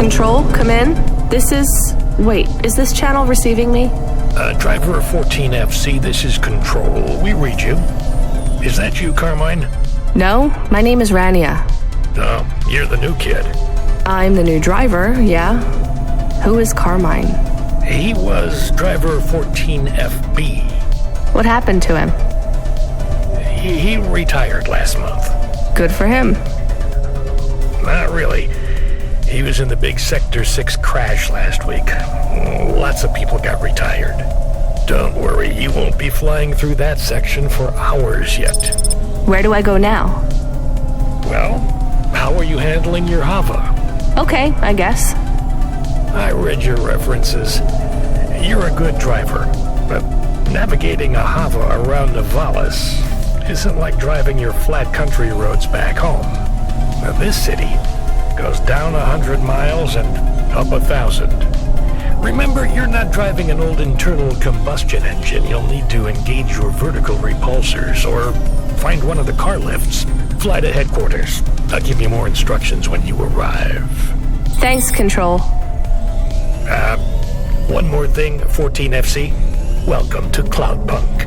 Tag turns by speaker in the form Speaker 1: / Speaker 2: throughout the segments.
Speaker 1: Control, come in. This is... Wait, is this channel receiving me?
Speaker 2: Driver 14FC, this is Control. We read you. Is that you, Carmine?
Speaker 1: No, my name is Rania.
Speaker 2: Oh, you're the new kid.
Speaker 1: I'm the new driver, yeah. Who is Carmine?
Speaker 2: He was driver 14FB.
Speaker 1: What happened to him?
Speaker 2: He retired last month.
Speaker 1: Good for him.
Speaker 2: Not really. He was in the big Sector 6 crash last week. Lots of people got retired. Don't worry, you won't be flying through that section for hours yet.
Speaker 1: Where do I go now?
Speaker 2: Well, how are you handling your Hava?
Speaker 1: Okay, I guess.
Speaker 2: I read your references. You're a good driver, but navigating a Hava around Navalis isn't like driving your flat country roads back home. Now, this city goes down 100 miles and up 1,000. Remember, you're not driving an old internal combustion engine. You'll need to engage your vertical repulsors or find one of the car lifts. Fly to headquarters. I'll give you more instructions when you arrive.
Speaker 1: Thanks, Control.
Speaker 2: One more thing, 14FC. Welcome to Cloudpunk.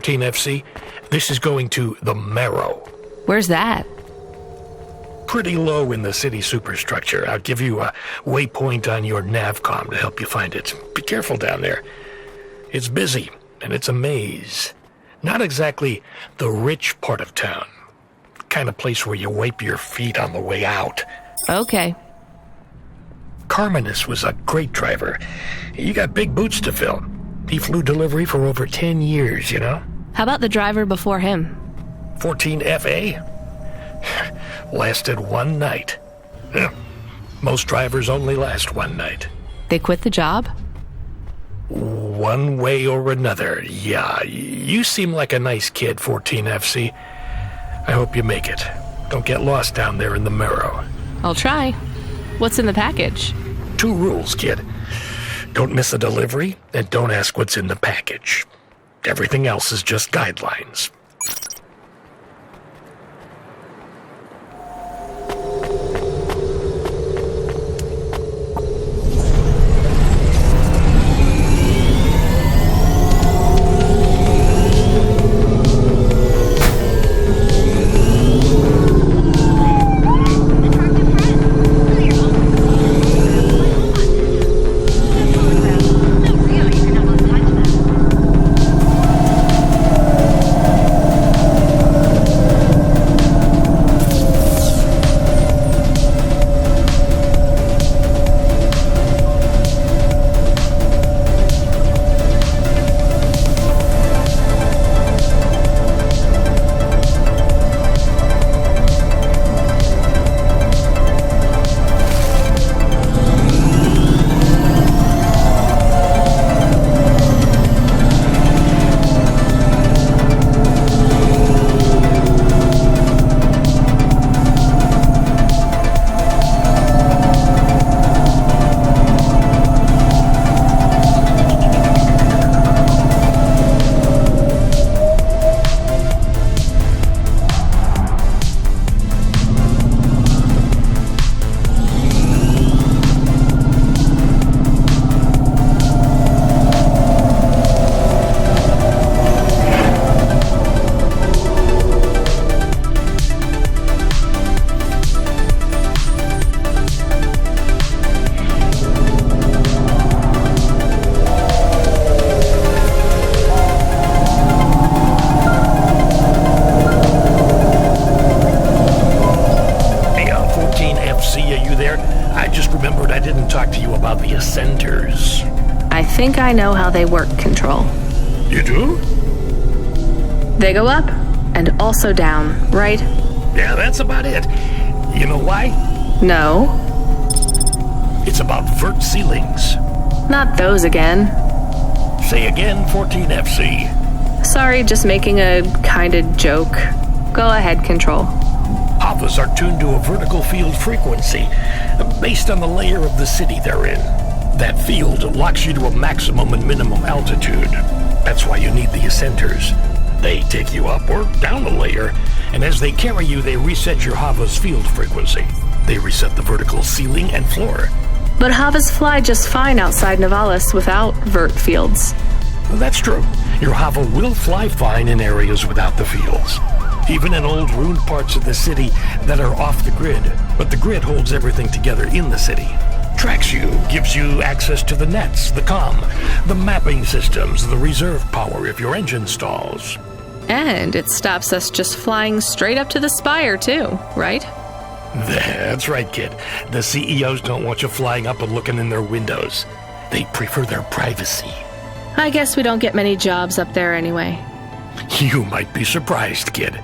Speaker 2: FC, this is going to the Marrow.
Speaker 1: Where's that?
Speaker 2: Pretty low in the city superstructure. I'll give you a waypoint on your navcom to help you find it. Be careful down there. It's busy, and it's a maze. Not exactly the rich part of town. Kind of place where you wipe your feet on the way out.
Speaker 1: Okay.
Speaker 2: Carminus was a great driver. You got big boots to fill. He flew delivery for over 10 years, you know?
Speaker 1: How about the driver before him?
Speaker 2: 14FA? Lasted one night. Most drivers only last one night.
Speaker 1: They quit the job?
Speaker 2: One way or another, yeah. You seem like a nice kid, 14FC. I hope you make it. Don't get lost down there in the Marrow.
Speaker 1: I'll try. What's in the package?
Speaker 2: 2 rules, kid. Don't miss a delivery, and don't ask what's in the package. Everything else is just guidelines. ascenders.
Speaker 1: I think I know how they work, Control.
Speaker 2: You do?
Speaker 1: They go up and also down, right?
Speaker 2: Yeah, that's about it. You know why?
Speaker 1: No.
Speaker 2: It's about vert ceilings.
Speaker 1: Not those again.
Speaker 2: Say again, 14FC.
Speaker 1: Sorry, just making a kinda joke. Go ahead, Control.
Speaker 2: Havas are tuned to a vertical field frequency based on the layer of the city they're in. That field locks you to a maximum and minimum altitude. That's why you need the ascenders. They take you up or down a layer, and as they carry you, they reset your Hava's field frequency. They reset the vertical ceiling and floor.
Speaker 1: But Havas fly just fine outside Novalis without vert fields.
Speaker 2: That's true. Your Hava will fly fine in areas without the fields. Even in old ruined parts of the city that are off the grid. But the grid holds everything together in the city. Tracks you, gives you access to the nets, the comm, the mapping systems, the reserve power if your engine stalls.
Speaker 1: And it stops us just flying straight up to the spire, too, right?
Speaker 2: That's right, kid. The CEOs don't want you flying up and looking in their windows. They prefer their privacy.
Speaker 1: I guess we don't get many jobs up there anyway.
Speaker 2: You might be surprised, kid.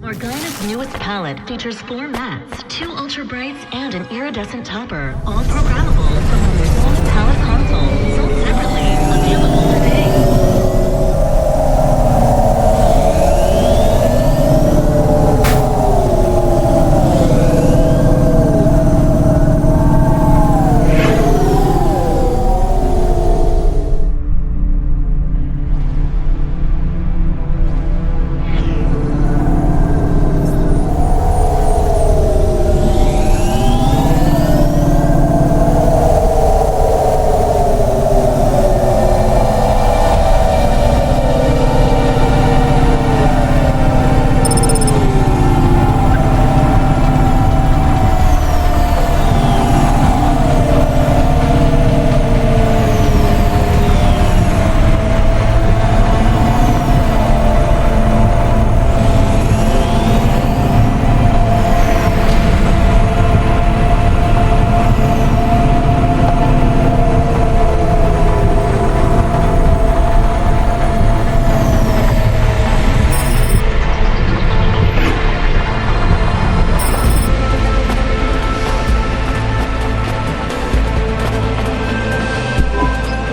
Speaker 3: Morgana's newest palette features 4 mattes, 2 ultra brights, and an iridescent topper, all programmable from the Morgana palette console, sold separately, available today.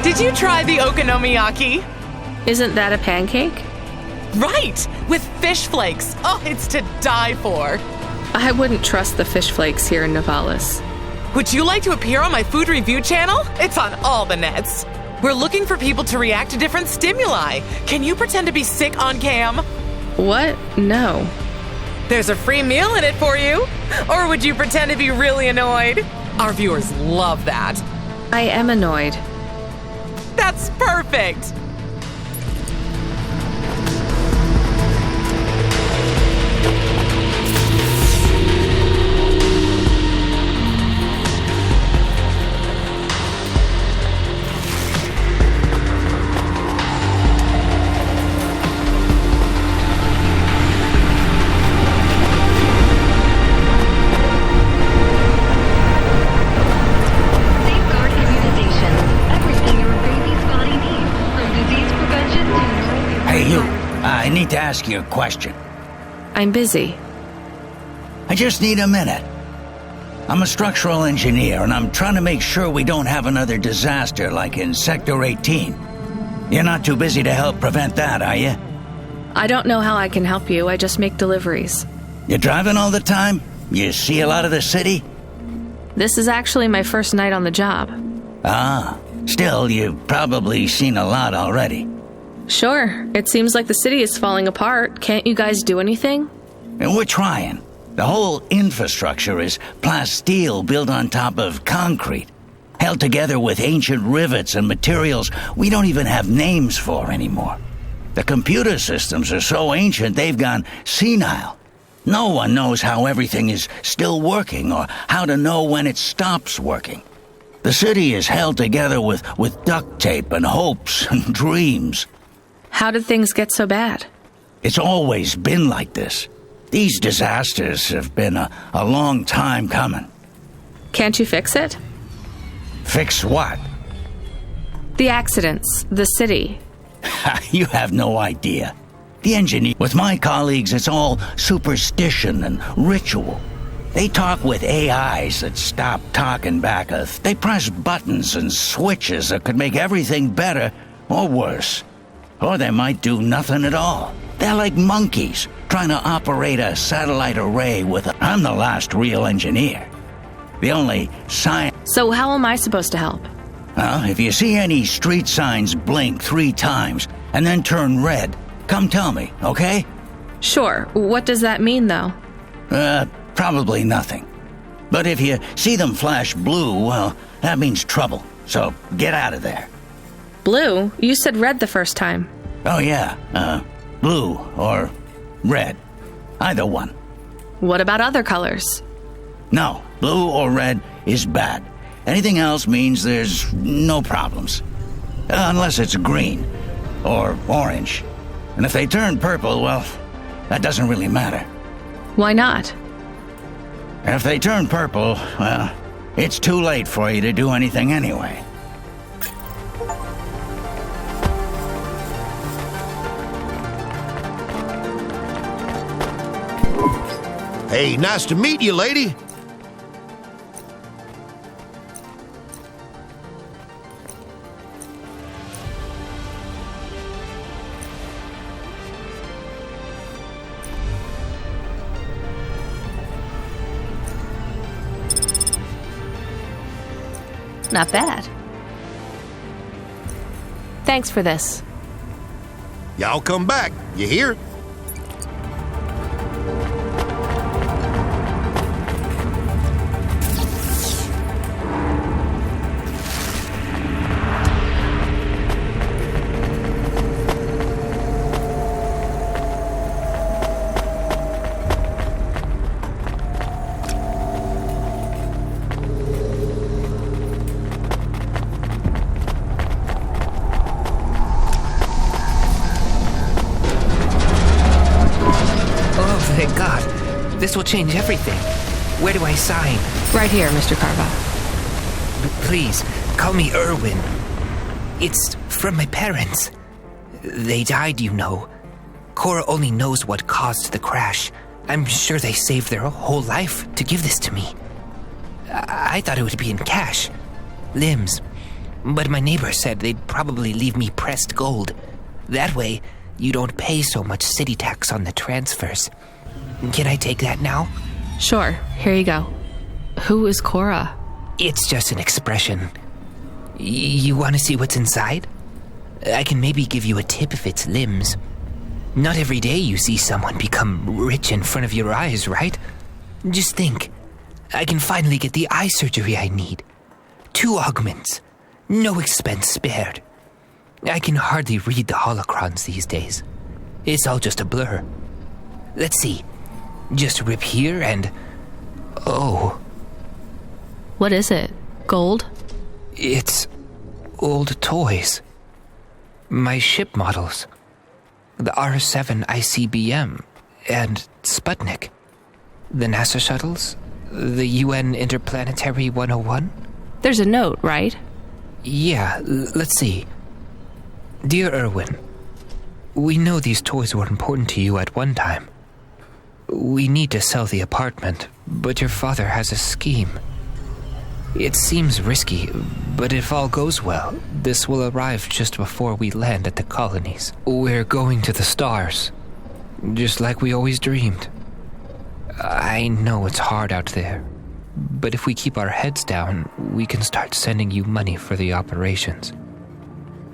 Speaker 4: Did you try the okonomiyaki?
Speaker 1: Isn't that a pancake?
Speaker 4: Right! With fish flakes. Oh, it's to die for.
Speaker 1: I wouldn't trust the fish flakes here in Novalis.
Speaker 4: Would you like to appear on my food review channel? It's on all the nets. We're looking for people to react to different stimuli. Can you pretend to be sick on cam?
Speaker 1: What? No.
Speaker 4: There's a free meal in it for you. Or would you pretend to be really annoyed? Our viewers love that.
Speaker 1: I am annoyed.
Speaker 4: That's perfect.
Speaker 5: I need to ask you a question.
Speaker 1: I'm busy.
Speaker 5: I just need a minute. I'm a structural engineer, and I'm trying to make sure we don't have another disaster like in Sector 18. You're not too busy to help prevent that, are you?
Speaker 1: I don't know how I can help you. I just make deliveries.
Speaker 5: You driving all the time? You see a lot of the city?
Speaker 1: This is actually my first night on the job.
Speaker 5: Ah, still, you've probably seen a lot already.
Speaker 1: Sure. It seems like the city is falling apart. Can't you guys do anything?
Speaker 5: And we're trying. The whole infrastructure is plasteel built on top of concrete, held together with ancient rivets and materials we don't even have names for anymore. The computer systems are so ancient they've gone senile. No one knows how everything is still working or how to know when it stops working. The city is held together with duct tape and hopes and dreams.
Speaker 1: How did things get so bad?
Speaker 5: It's always been like this. These disasters have been a long time coming.
Speaker 1: Can't you fix it?
Speaker 5: Fix what?
Speaker 1: The accidents, the city.
Speaker 5: You have no idea. The engineer, with my colleagues, it's all superstition and ritual. They talk with AIs that stop talking back. They press buttons and switches that could make everything better or worse. Or they might do nothing at all. They're like monkeys trying to operate a satellite array with a... I'm the last real engineer. The only science...
Speaker 1: So how am I supposed to help?
Speaker 5: If you see any street signs blink 3 times and then turn red, come tell me, okay?
Speaker 1: Sure. What does that mean, though?
Speaker 5: Probably nothing. But if you see them flash blue, well, that means trouble. So get out of there.
Speaker 1: Blue? You said red the first time.
Speaker 5: Oh yeah, blue or red. Either one.
Speaker 1: What about other colors?
Speaker 5: No, blue or red is bad. Anything else means there's no problems. Unless it's green or orange. And if they turn purple, well, that doesn't really matter.
Speaker 1: Why not?
Speaker 5: If they turn purple, well, it's too late for you to do anything anyway.
Speaker 6: Hey, nice to meet you, lady.
Speaker 1: Not bad. Thanks for this.
Speaker 6: Y'all come back. You hear?
Speaker 7: Thank God. This will change everything. Where do I sign?
Speaker 1: Right here, Mr. Carva.
Speaker 7: Please, call me Irwin. It's from my parents. They died, you know. Cora only knows what caused the crash. I'm sure they saved their whole life to give this to me. I thought it would be in cash. Limbs. But my neighbor said they'd probably leave me pressed gold. That way, you don't pay so much city tax on the transfers. Can I take that now?
Speaker 1: Sure. Here you go. Who is Cora?
Speaker 7: It's just an expression. You want to see what's inside? I can maybe give you a tip if it's limbs. Not every day you see someone become rich in front of your eyes, right? Just think. I can finally get the eye surgery I need. 2 augments. No expense spared. I can hardly read the holocrons these days. It's all just a blur. Let's see. Just rip here and... Oh.
Speaker 1: What is it? Gold?
Speaker 7: It's old toys. My ship models. The R7 ICBM and Sputnik. The NASA shuttles. The UN Interplanetary 101.
Speaker 1: There's a note, right?
Speaker 7: Yeah, let's see. Dear Irwin, we know these toys were important to you at one time. We need to sell the apartment, but your father has a scheme. It seems risky, but if all goes well, this will arrive just before we land at the colonies. We're going to the stars, just like we always dreamed. I know it's hard out there, but if we keep our heads down, we can start sending you money for the operations.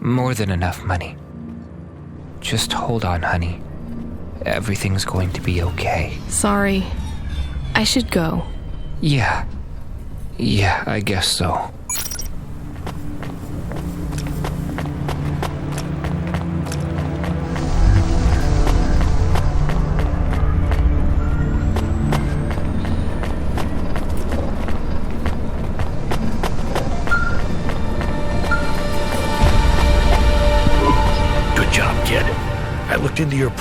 Speaker 7: More than enough money. Just hold on, honey. Everything's going to be okay.
Speaker 1: Sorry. I should go.
Speaker 7: Yeah, I guess so.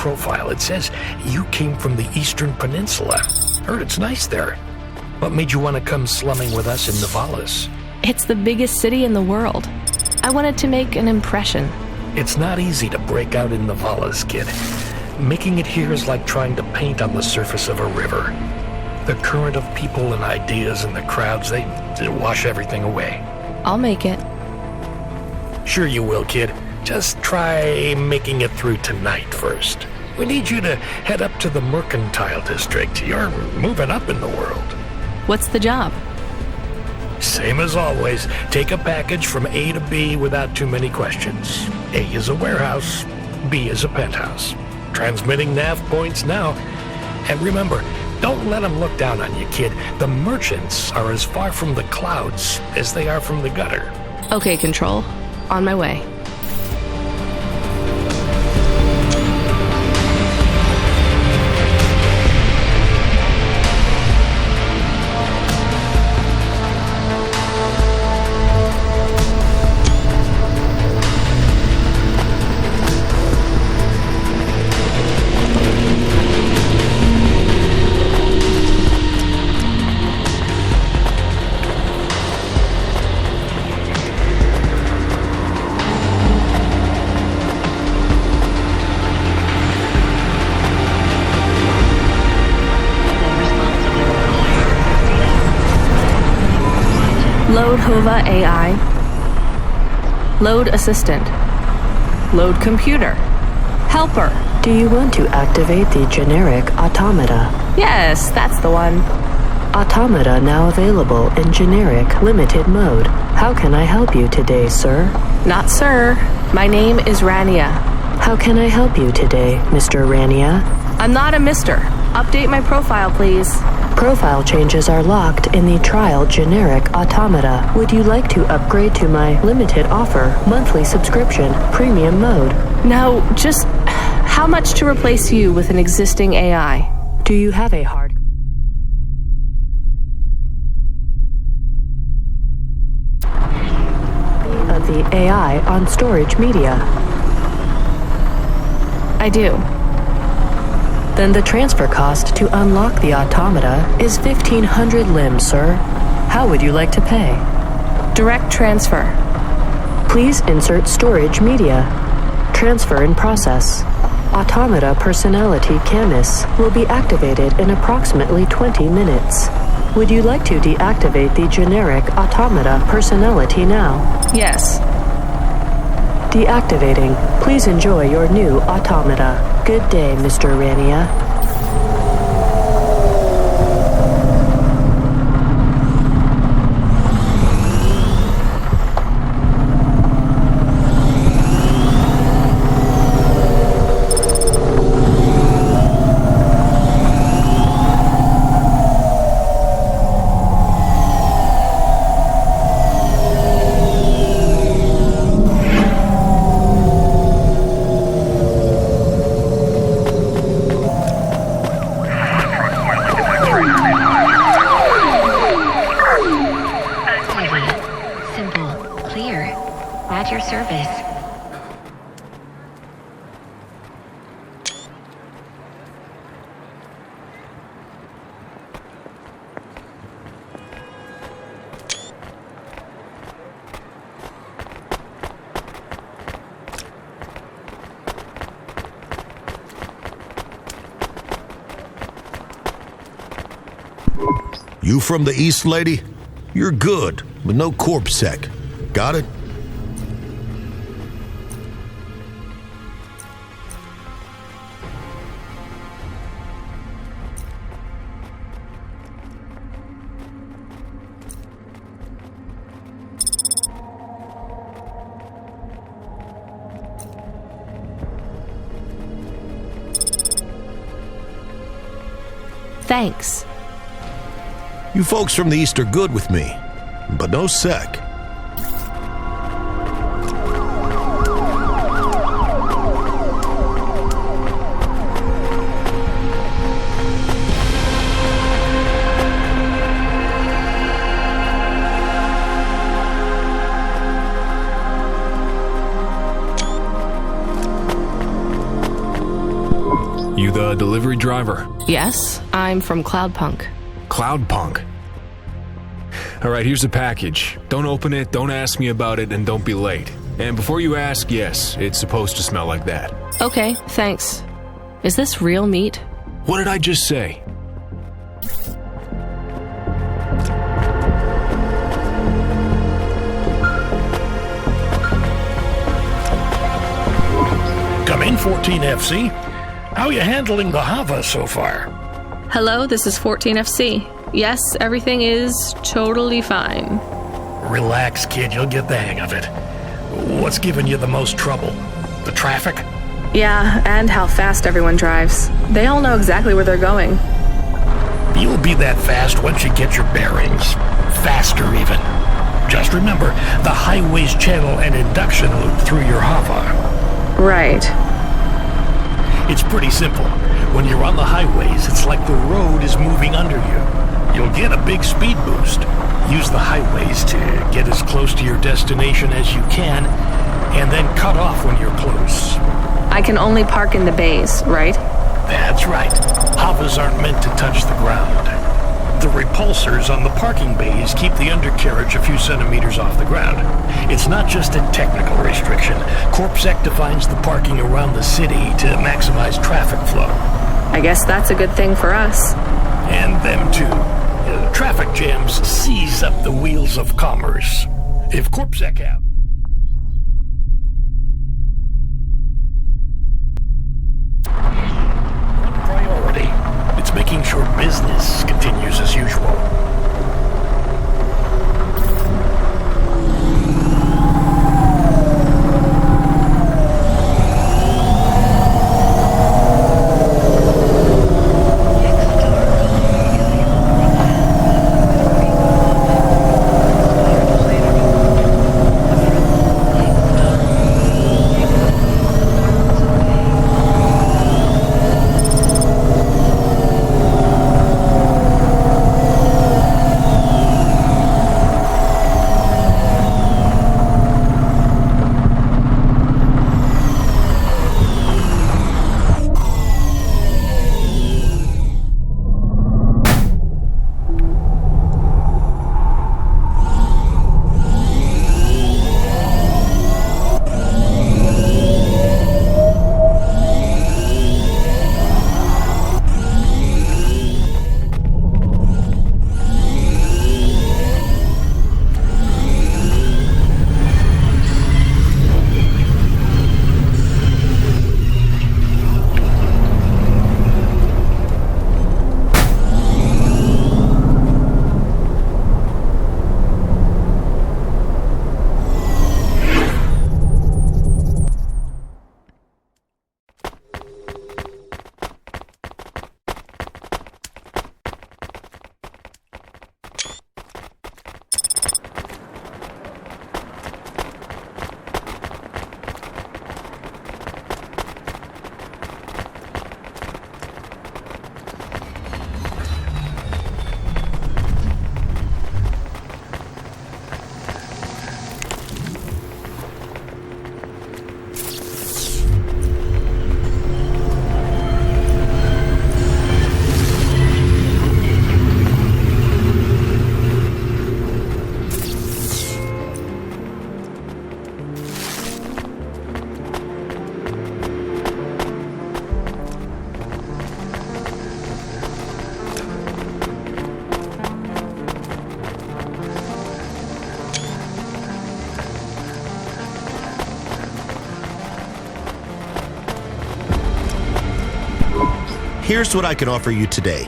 Speaker 2: profile, it says you came from the Eastern Peninsula. Heard it's nice there. What made you want to come slumming with us in Nivalis?
Speaker 1: It's the biggest city in the world. I wanted to make an impression.
Speaker 2: It's not easy to break out in Nivalis, kid. Making it here is like trying to paint on the surface of a river. The current of people and ideas and the crowds, they wash everything away.
Speaker 1: I'll make it.
Speaker 2: Sure you will, kid. Just try making it through tonight first. We need you to head up to the Mercantile District. You're moving up in the world.
Speaker 1: What's the job?
Speaker 2: Same as always. Take a package from A to B without too many questions. A is a warehouse. B is a penthouse. Transmitting nav points now. And remember, don't let them look down on you, kid. The merchants are as far from the clouds as they are from the gutter.
Speaker 1: Okay, Control. On my way. Load Hova AI. Load Assistant. Load Computer. Helper.
Speaker 8: Do you want to activate the generic automata?
Speaker 1: Yes, that's the one.
Speaker 8: Automata now available in generic limited mode. How can I help you today, sir?
Speaker 1: Not sir. My name is Rania.
Speaker 8: How can I help you today, Mr. Rania?
Speaker 1: I'm not a mister. Update my profile, please.
Speaker 8: Profile changes are locked in the trial generic automata. Would you like to upgrade to my limited offer monthly subscription premium mode?
Speaker 1: No, just how much to replace you with an existing AI?
Speaker 8: Do you have a hard of the AI on storage media?
Speaker 1: I do.
Speaker 8: Then the transfer cost to unlock the automata is 1,500 limbs, sir. How would you like to pay?
Speaker 1: Direct transfer.
Speaker 8: Please insert storage media. Transfer in process. Automata personality Camus will be activated in approximately 20 minutes. Would you like to deactivate the generic automata personality now?
Speaker 1: Yes.
Speaker 8: Deactivating. Please enjoy your new automata. Good day, Mr. Rania.
Speaker 6: You from the East, lady? You're good, but no corpse sec. Got it?
Speaker 1: Thanks.
Speaker 6: You folks from the East are good with me, but no sec.
Speaker 9: driver?
Speaker 1: Yes, I'm from Cloudpunk.
Speaker 9: Cloudpunk. Alright, here's the package. Don't open it, don't ask me about it, and don't be late. And before you ask, yes, it's supposed to smell like that.
Speaker 1: Okay, thanks. Is this real meat?
Speaker 9: What did I just say?
Speaker 2: Come in, 14FC. How are you handling the Hava so far?
Speaker 1: Hello, this is 14FC. Yes, everything is totally fine.
Speaker 2: Relax, kid, you'll get the hang of it. What's giving you the most trouble? The traffic?
Speaker 1: Yeah, and how fast everyone drives. They all know exactly where they're going.
Speaker 2: You'll be that fast once you get your bearings. Faster, even. Just remember, the highways channel an induction loop through your Hava.
Speaker 1: Right.
Speaker 2: It's pretty simple. When you're on the highways, it's like the road is moving under you. You'll get a big speed boost. Use the highways to get as close to your destination as you can, and then cut off when you're close.
Speaker 1: I can only park in the bays, right?
Speaker 2: That's right. Havas aren't meant to touch the ground. The repulsors on the parking bays keep the undercarriage a few centimeters off the ground. It's not just a technical restriction. CorpSec defines the parking around the city to maximize traffic flow.
Speaker 1: I guess that's a good thing for us.
Speaker 2: And them too. Traffic jams seize up the wheels of commerce. If CorpSec have... priority, it's making sure business continues as usual.
Speaker 6: Here's what I can offer you today.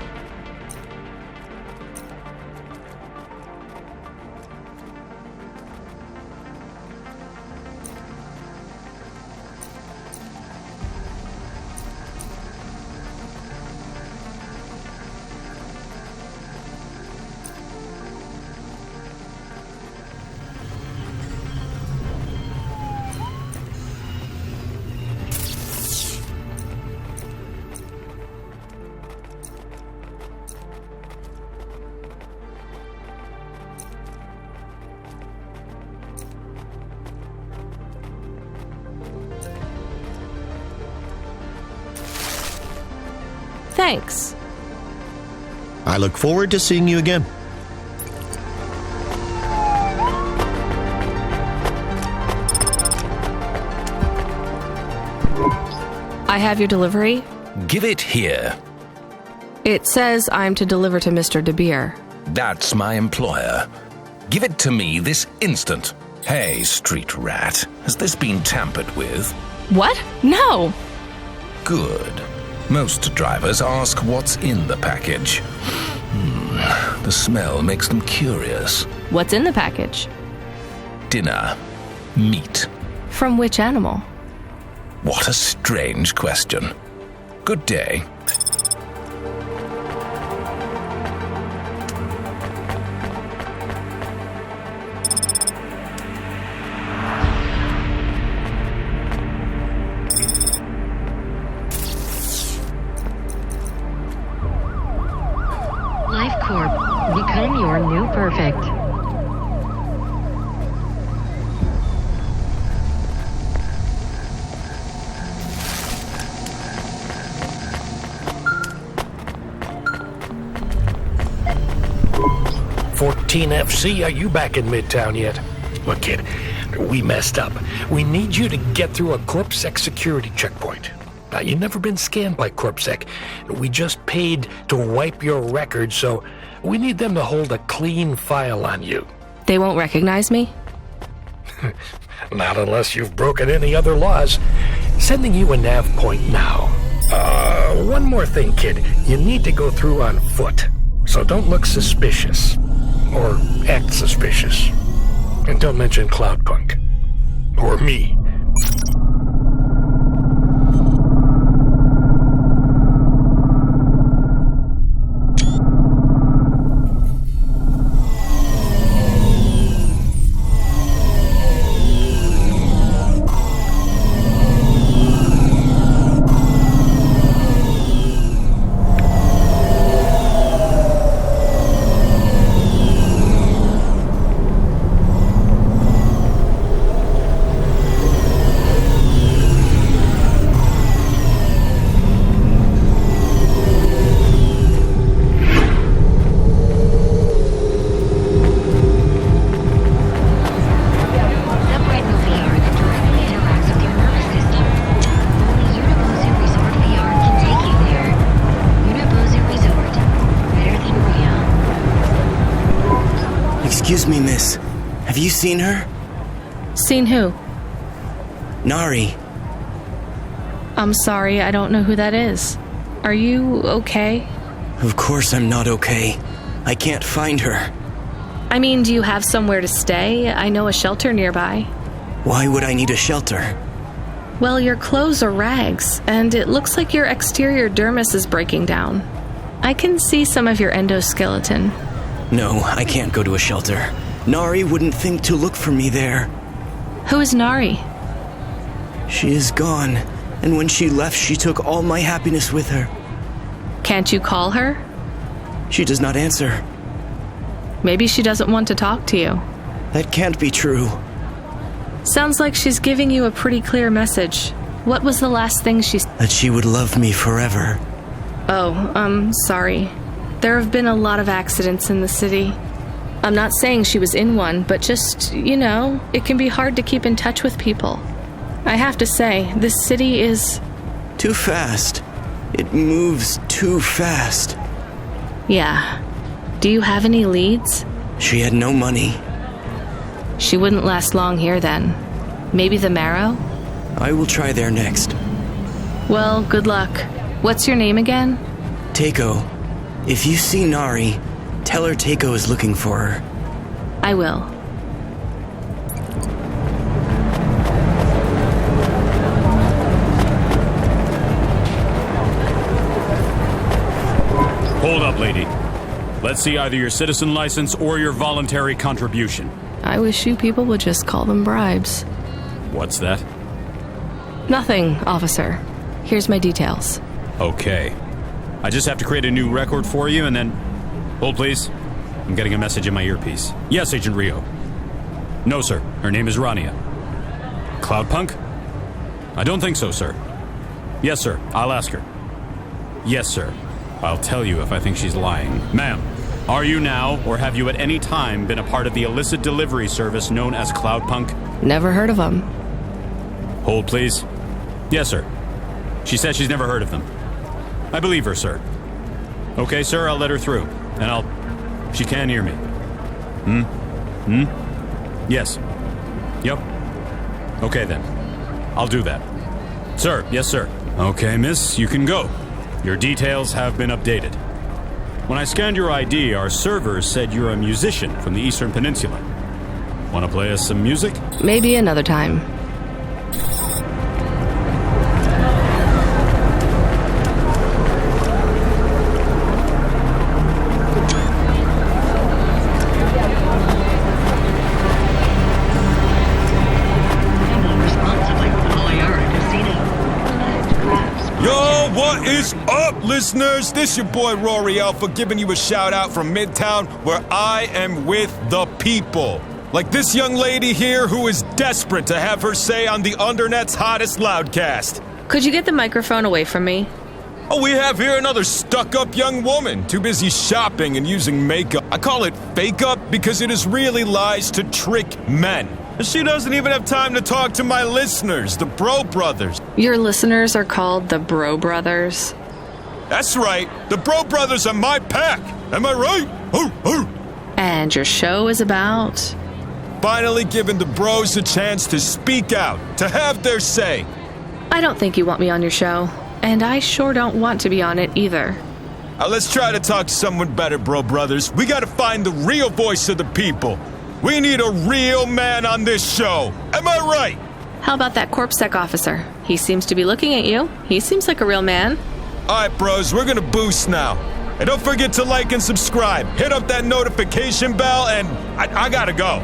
Speaker 1: Thanks.
Speaker 6: I look forward to seeing you again.
Speaker 1: I have your delivery.
Speaker 10: Give it here.
Speaker 1: It says I'm to deliver to Mr. De Beer.
Speaker 10: That's my employer. Give it to me this instant. Hey, street rat, has this been tampered with?
Speaker 1: What? No!
Speaker 10: Good. Most drivers ask what's in the package. The smell makes them curious.
Speaker 1: What's in the package?
Speaker 10: Dinner. Meat.
Speaker 1: From which animal?
Speaker 10: What a strange question. Good day.
Speaker 3: Life Corp. Become your new perfect.
Speaker 2: FC, are you back in Midtown yet? Look, kid, we messed up. We need you to get through a CorpSec security checkpoint. Now, you've never been scanned by CorpSec. We just paid to wipe your record, so we need them to hold a clean file on you.
Speaker 1: They won't recognize me?
Speaker 2: Not unless you've broken any other laws. Sending you a nav point now. One more thing, kid. You need to go through on foot, so don't look suspicious. Or act suspicious. And don't mention Cloudpunk. Or me.
Speaker 11: Excuse me, miss. Have you seen her?
Speaker 1: Seen who?
Speaker 11: Nari.
Speaker 1: I'm sorry, I don't know who that is. Are you okay?
Speaker 11: Of course I'm not okay. I can't find her.
Speaker 1: I mean, do you have somewhere to stay? I know a shelter nearby.
Speaker 11: Why would I need a shelter?
Speaker 1: Well, your clothes are rags, and it looks like your exterior dermis is breaking down. I can see some of your endoskeleton.
Speaker 11: No, I can't go to a shelter. Nari wouldn't think to look for me there.
Speaker 1: Who is Nari?
Speaker 11: She is gone, and when she left, she took all my happiness with her.
Speaker 1: Can't you call her?
Speaker 11: She does not answer.
Speaker 1: Maybe she doesn't want to talk to you.
Speaker 11: That can't be true.
Speaker 1: Sounds like she's giving you a pretty clear message. What was the last thing she said?
Speaker 11: That she would love me forever.
Speaker 1: Oh, sorry. There have been a lot of accidents in the city. I'm not saying she was in one, but just, it can be hard to keep in touch with people. I have to say, this city is...
Speaker 11: too fast. It moves too fast.
Speaker 1: Yeah. Do you have any leads?
Speaker 11: She had no money.
Speaker 1: She wouldn't last long here then. Maybe the Marrow?
Speaker 11: I will try there next.
Speaker 1: Well, good luck. What's your name again?
Speaker 11: Teiko. If you see Nari, tell her Teiko is looking for her.
Speaker 1: I will.
Speaker 12: Hold up, lady. Let's see either your citizen license or your voluntary contribution.
Speaker 1: I wish you people would just call them bribes.
Speaker 12: What's that?
Speaker 1: Nothing, officer. Here's my details.
Speaker 12: Okay. I just have to create a new record for you and then... Hold, please. I'm getting a message in my earpiece. Yes, Agent Rio. No, sir. Her name is Rania. Cloudpunk? I don't think so, sir. Yes, sir. I'll ask her. Yes, sir. I'll tell you if I think she's lying. Ma'am, are you now, or have you at any time been a part of the illicit delivery service known as Cloudpunk?
Speaker 1: Never heard of them.
Speaker 12: Hold, please. Yes, sir. She said she's never heard of them. I believe her, sir. Okay, sir, I'll let her through. And she can hear me. Yes. Yep. Okay, then. I'll do that. Sir, yes, sir. Okay, miss, you can go. Your details have been updated. When I scanned your ID, our servers said you're a musician from the Eastern Peninsula. Want to play us some music?
Speaker 1: Maybe another time.
Speaker 13: What is up, listeners? This your boy Rory Alpha giving you a shout out from Midtown, where I am with the people. Like this young lady here who is desperate to have her say on the Undernet's hottest loudcast.
Speaker 1: Could you get the microphone away from me?
Speaker 13: Oh, we have here another stuck-up young woman, too busy shopping and using makeup. I call it fake-up because it is really lies to trick men. She doesn't even have time to talk to my listeners, the Bro Brothers.
Speaker 1: Your listeners are called the Bro Brothers?
Speaker 13: That's right. The Bro Brothers are my pack. Am I right?
Speaker 1: And your show is about?
Speaker 13: Finally giving the bros a chance to speak out, to have their say.
Speaker 1: I don't think you want me on your show, and I sure don't want to be on it either.
Speaker 13: Let's try to talk to someone better, Bro Brothers. We gotta find the real voice of the people. We need a real man on this show. Am I right?
Speaker 1: How about that CorpSec officer? He seems to be looking at you. He seems like a real man.
Speaker 13: Alright, bros, we're gonna boost now. And don't forget to like and subscribe. Hit up that notification bell, and I gotta go.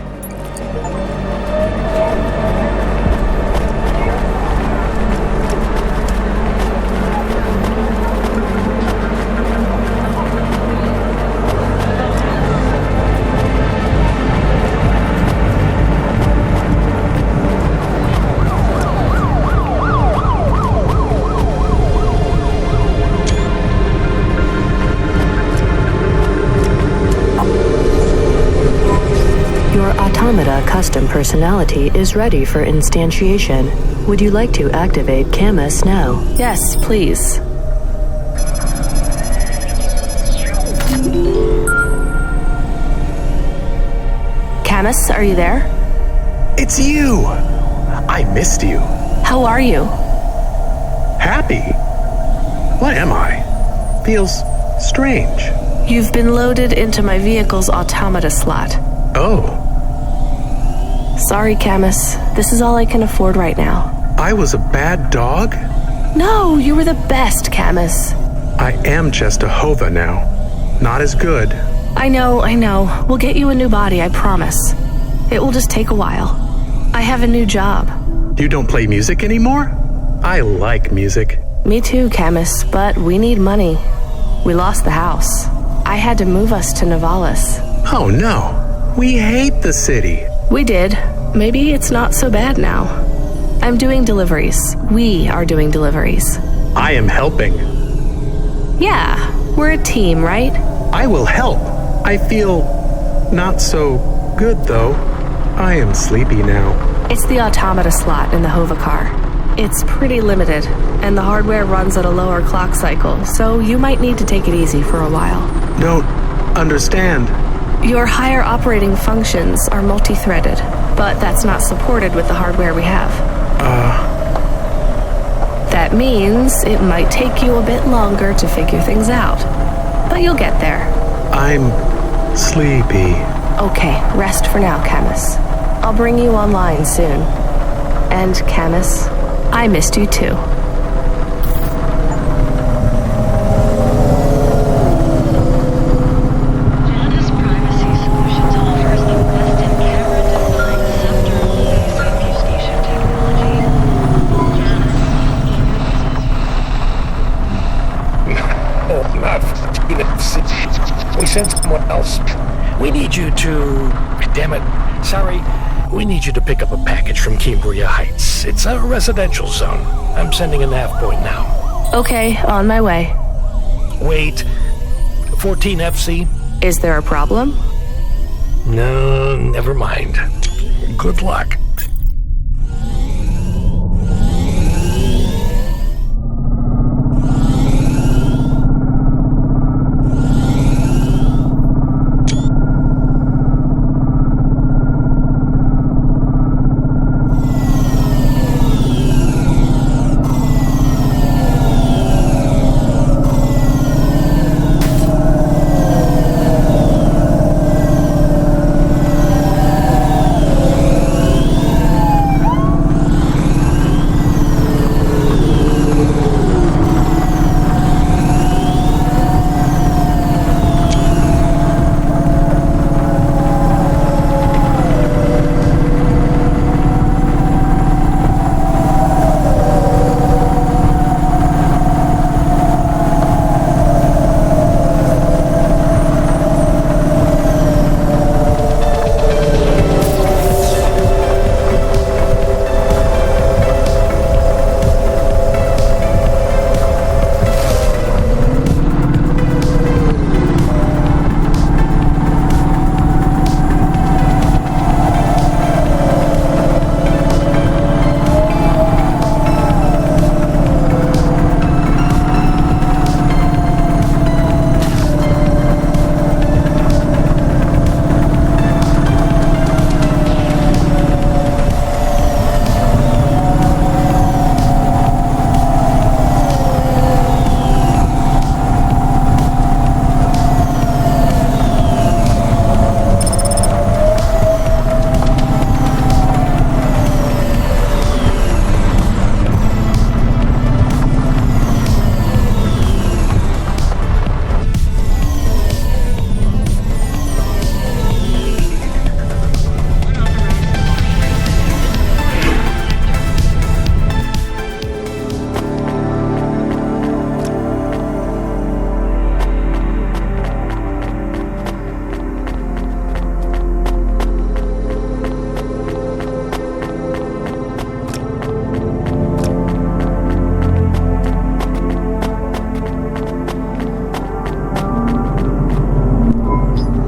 Speaker 8: Automata custom personality is ready for instantiation. Would you like to activate Camus now?
Speaker 1: Yes, please. Camus, are you there?
Speaker 14: It's you! I missed you.
Speaker 1: How are you?
Speaker 14: Happy. What am I? Feels strange.
Speaker 1: You've been loaded into my vehicle's automata slot.
Speaker 14: Oh.
Speaker 1: Sorry, Camus. This is all I can afford right now.
Speaker 14: I was a bad dog?
Speaker 1: No, you were the best, Camus.
Speaker 14: I am just a Hova now. Not as good.
Speaker 1: I know. We'll get you a new body, I promise. It will just take a while. I have a new job.
Speaker 14: You don't play music anymore? I like music.
Speaker 1: Me too, Camus, but we need money. We lost the house. I had to move us to Navalis.
Speaker 14: Oh no. We hate the city.
Speaker 1: We did. Maybe it's not so bad now. I'm doing deliveries. We are doing deliveries.
Speaker 14: I am helping.
Speaker 1: Yeah, we're a team, right?
Speaker 14: I will help. I feel not so good, though. I am sleepy now.
Speaker 1: It's the automata slot in the Hova car. It's pretty limited, and the hardware runs at a lower clock cycle, so you might need to take it easy for a while.
Speaker 14: Don't understand.
Speaker 1: Your higher operating functions are multi-threaded, but that's not supported with the hardware we have. That means it might take you a bit longer to figure things out, but you'll get there.
Speaker 14: I'm sleepy.
Speaker 1: Okay, rest for now, Camus. I'll bring you online soon. And Camus, I missed you too.
Speaker 2: We sent someone else. We need you to... Damn it. Sorry. We need you to pick up a package from Cambria Heights. It's a residential zone. I'm sending a nav point now.
Speaker 1: Okay, on my way.
Speaker 2: Wait. 14 FC?
Speaker 1: Is there a problem?
Speaker 2: No, never mind. Good luck.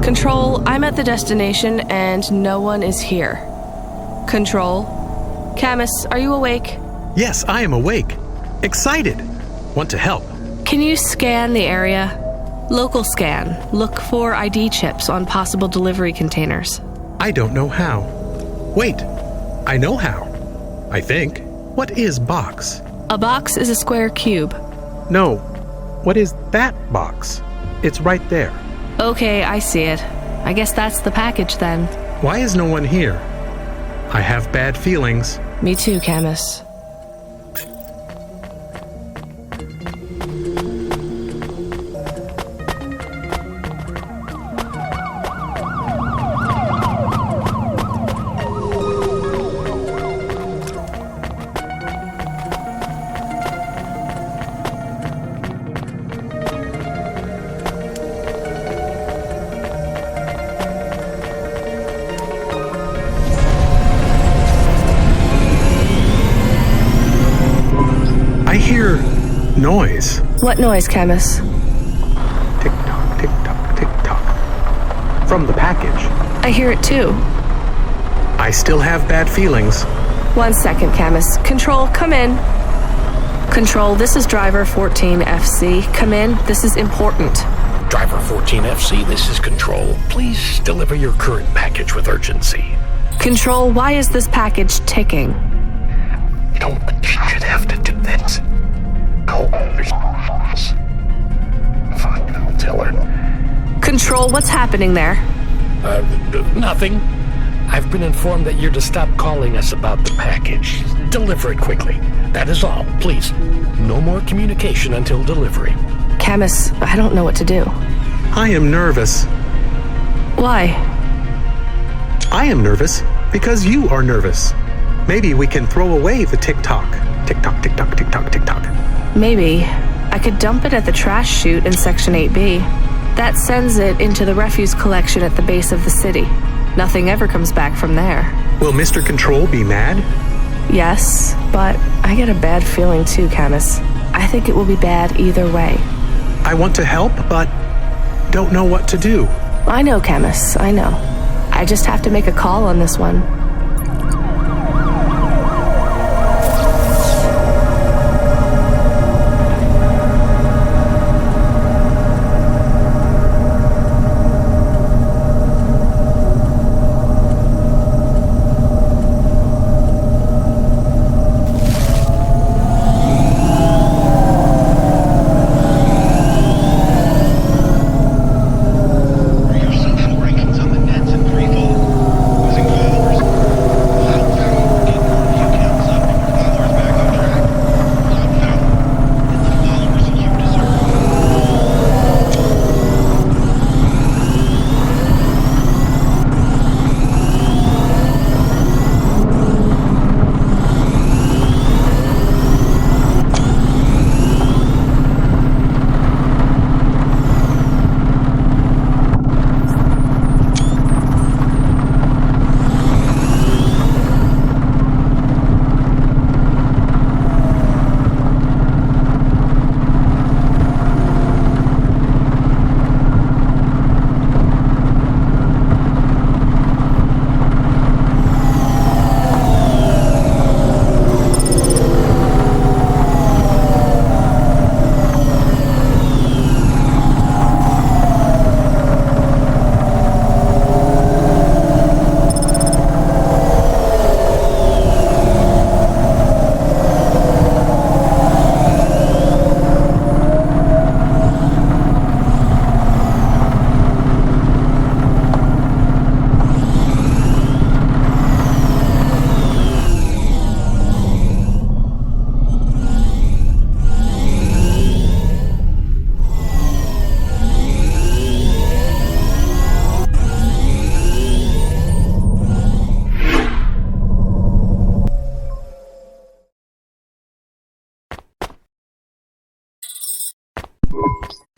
Speaker 1: Control, I'm at the destination and no one is here. Control? Camus, are you awake?
Speaker 14: Yes, I am awake. Excited. Want to help.
Speaker 1: Can you scan the area? Local scan. Look for ID chips on possible delivery containers.
Speaker 14: I don't know how. Wait, I know how. I think. What is box?
Speaker 1: A box is a square cube.
Speaker 14: No. What is that box? It's right there.
Speaker 1: Okay, I see it. I guess that's the package then.
Speaker 14: Why is no one here? I have bad feelings.
Speaker 1: Me too, Camus.
Speaker 14: Noise.
Speaker 1: What noise, Camus?
Speaker 14: Tick-tock, tick-tock, tick-tock. From the package.
Speaker 1: I hear it too.
Speaker 14: I still have bad feelings.
Speaker 1: 1 second, Camus. Control, come in. Control, this is Driver 14FC. Come in, this is important.
Speaker 2: Driver 14FC, this is Control. Please deliver your current package with urgency.
Speaker 1: Control, why is this package ticking?
Speaker 2: You don't should have to do this. Fine, I'll tell her.
Speaker 1: Control, what's happening there?
Speaker 2: Nothing. I've been informed that you're to stop calling us about the package. Deliver it quickly. That is all. Please, no more communication until delivery.
Speaker 1: Camus, I don't know what to do.
Speaker 14: I am nervous.
Speaker 1: Why?
Speaker 14: I am nervous because you are nervous. Maybe we can throw away the tick-tock. Tick-tock, tick-tock, tick-tock, tick-tock.
Speaker 1: Maybe. I could dump it at the trash chute in Section 8B. That sends it into the refuse collection at the base of the city. Nothing ever comes back from there.
Speaker 14: Will Mr. Control be mad?
Speaker 1: Yes, but I get a bad feeling too, Camus. I think it will be bad either way.
Speaker 14: I want to help, but don't know what to do.
Speaker 1: I know, Camus, I know. I just have to make a call on this one.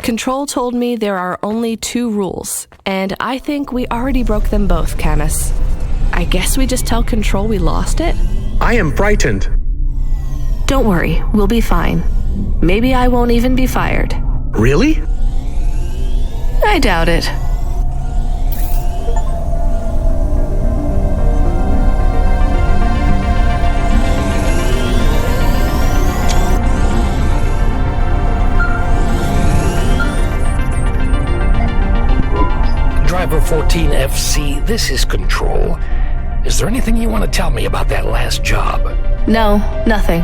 Speaker 1: Control told me there are only 2 rules, and I think we already broke them both, Camus. I guess we just tell Control we lost it?
Speaker 14: I am frightened.
Speaker 1: Don't worry, we'll be fine. Maybe I won't even be fired.
Speaker 14: Really?
Speaker 1: I doubt it.
Speaker 2: Driver 14FC, this is Control. Is there anything you want to tell me about that last job?
Speaker 1: No, nothing.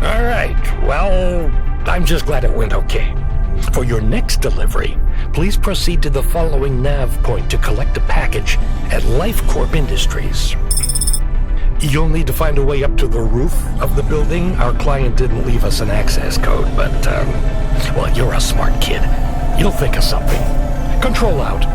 Speaker 2: All right, well, I'm just glad it went okay. For your next delivery, please proceed to the following nav point to collect a package at Life Corp Industries. You'll need to find a way up to the roof of the building. Our client didn't leave us an access code, but, well, you're a smart kid. You'll think of something. Control out.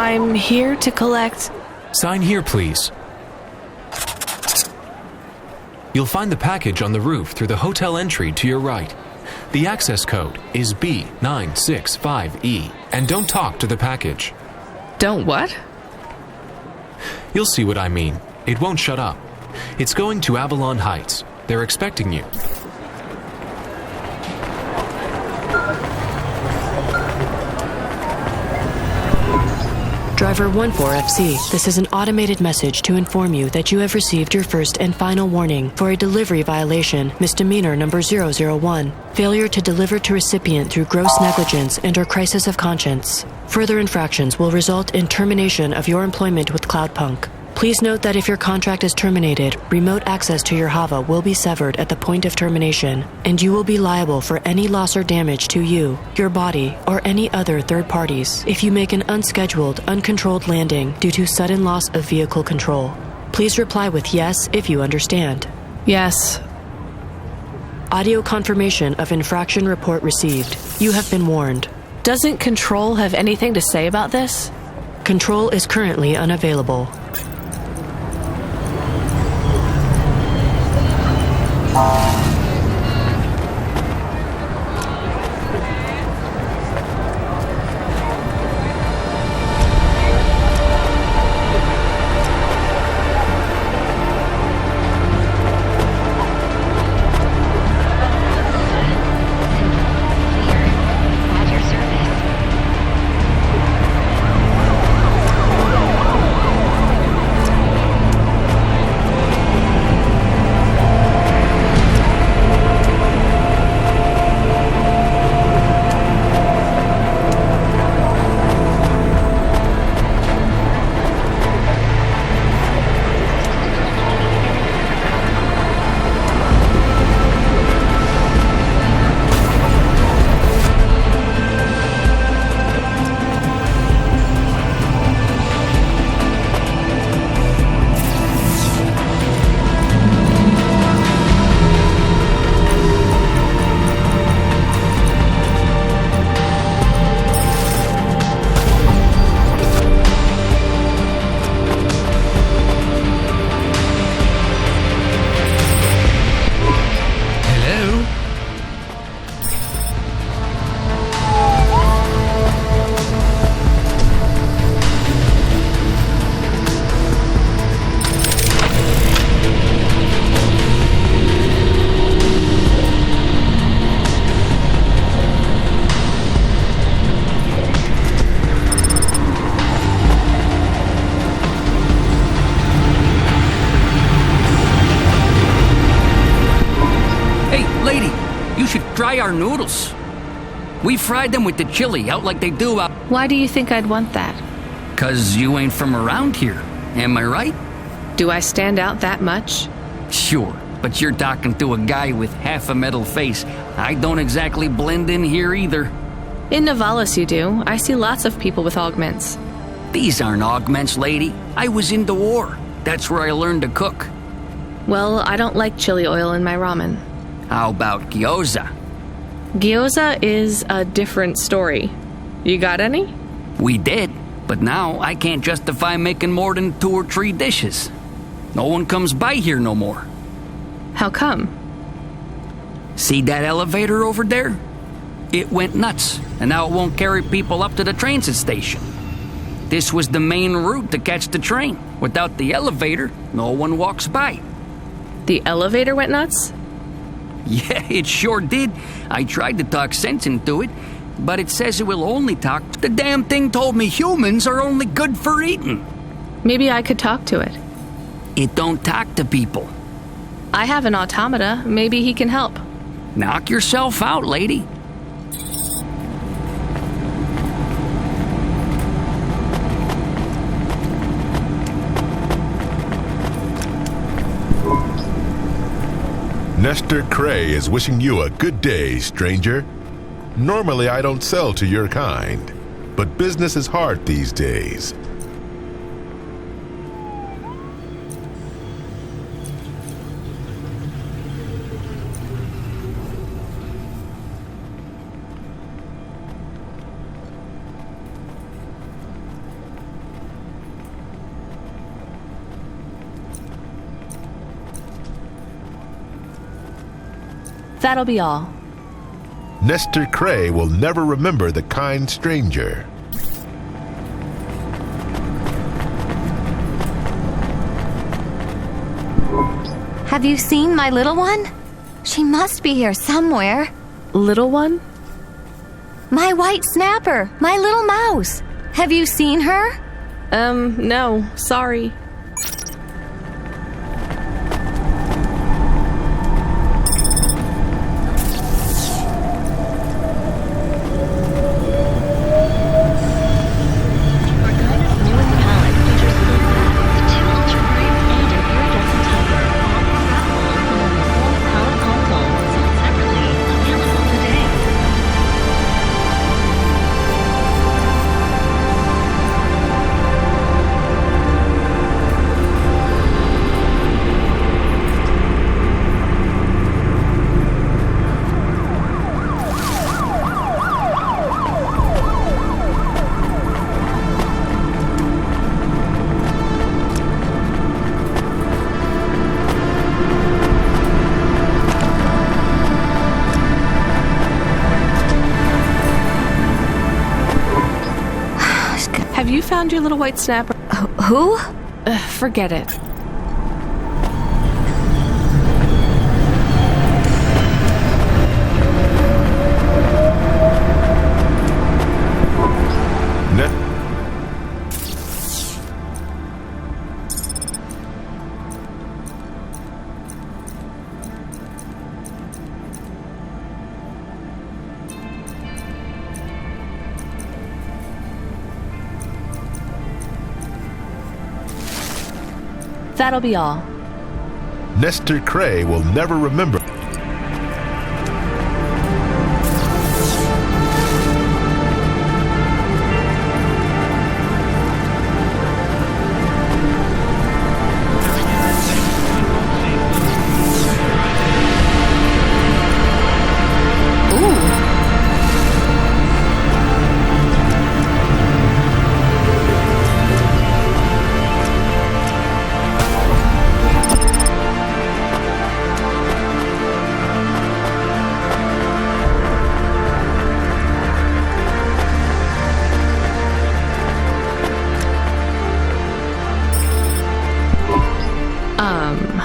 Speaker 1: I'm here to collect...
Speaker 9: Sign here, please. You'll find the package on the roof through the hotel entry to your right. The access code is B965E, and don't talk to the package.
Speaker 1: Don't what?
Speaker 9: You'll see what I mean. It won't shut up. It's going to Avalon Heights. They're expecting you.
Speaker 8: Driver 14FC, this is an automated message to inform you that you have received your first and final warning for a delivery violation, misdemeanor number 001, failure to deliver to recipient through gross negligence and/or crisis of conscience. Further infractions will result in termination of your employment with Cloudpunk. Please note that if your contract is terminated, remote access to your Hava will be severed at the point of termination, and you will be liable for any loss or damage to you, your body, or any other third parties if you make an unscheduled, uncontrolled landing due to sudden loss of vehicle control. Please reply with yes if you understand.
Speaker 1: Yes.
Speaker 8: Audio confirmation of infraction report received. You have been warned.
Speaker 1: Doesn't Control have anything to say about this?
Speaker 8: Control is currently unavailable.
Speaker 15: Try our noodles. We fried them with the chili out like they do out.
Speaker 1: Why do you think I'd want that?
Speaker 15: 'Cause you ain't from around here, am I right?
Speaker 1: Do I stand out that much?
Speaker 15: Sure, but you're talking to a guy with half a metal face. I don't exactly blend in here either.
Speaker 1: In Navalis you do. I see lots of people with augments.
Speaker 15: These aren't augments, lady. I was in the war. That's where I learned to cook.
Speaker 1: Well, I don't like chili oil in my ramen.
Speaker 15: How about gyoza?
Speaker 1: Gyoza is a different story. You got any?
Speaker 15: We did, but now I can't justify making more than 2 or 3 dishes. No one comes by here no more.
Speaker 1: How come?
Speaker 15: See that elevator over there? It went nuts, and now it won't carry people up to the transit station. This was the main route to catch the train. Without the elevator, no one walks by.
Speaker 1: The elevator went nuts?
Speaker 15: Yeah, it sure did. I tried to talk sense into it, but it says it will only talk. The damn thing told me humans are only good for eating.
Speaker 1: Maybe I could talk to it.
Speaker 15: It don't talk to people.
Speaker 1: I have an automata. Maybe he can help.
Speaker 15: Knock yourself out, lady.
Speaker 16: Nestor Cray is wishing you a good day, stranger. Normally I don't sell to your kind, but business is hard these days.
Speaker 1: That'll be all.
Speaker 16: Nestor Cray will never remember the kind stranger.
Speaker 17: Have you seen my little one? She must be here somewhere.
Speaker 1: Little one?
Speaker 17: My white snapper, my little mouse. Have you seen her?
Speaker 1: No, sorry. Have you found your little white snapper?
Speaker 17: Who?
Speaker 1: Forget it. That'll be all.
Speaker 16: Nestor Cray will never remember.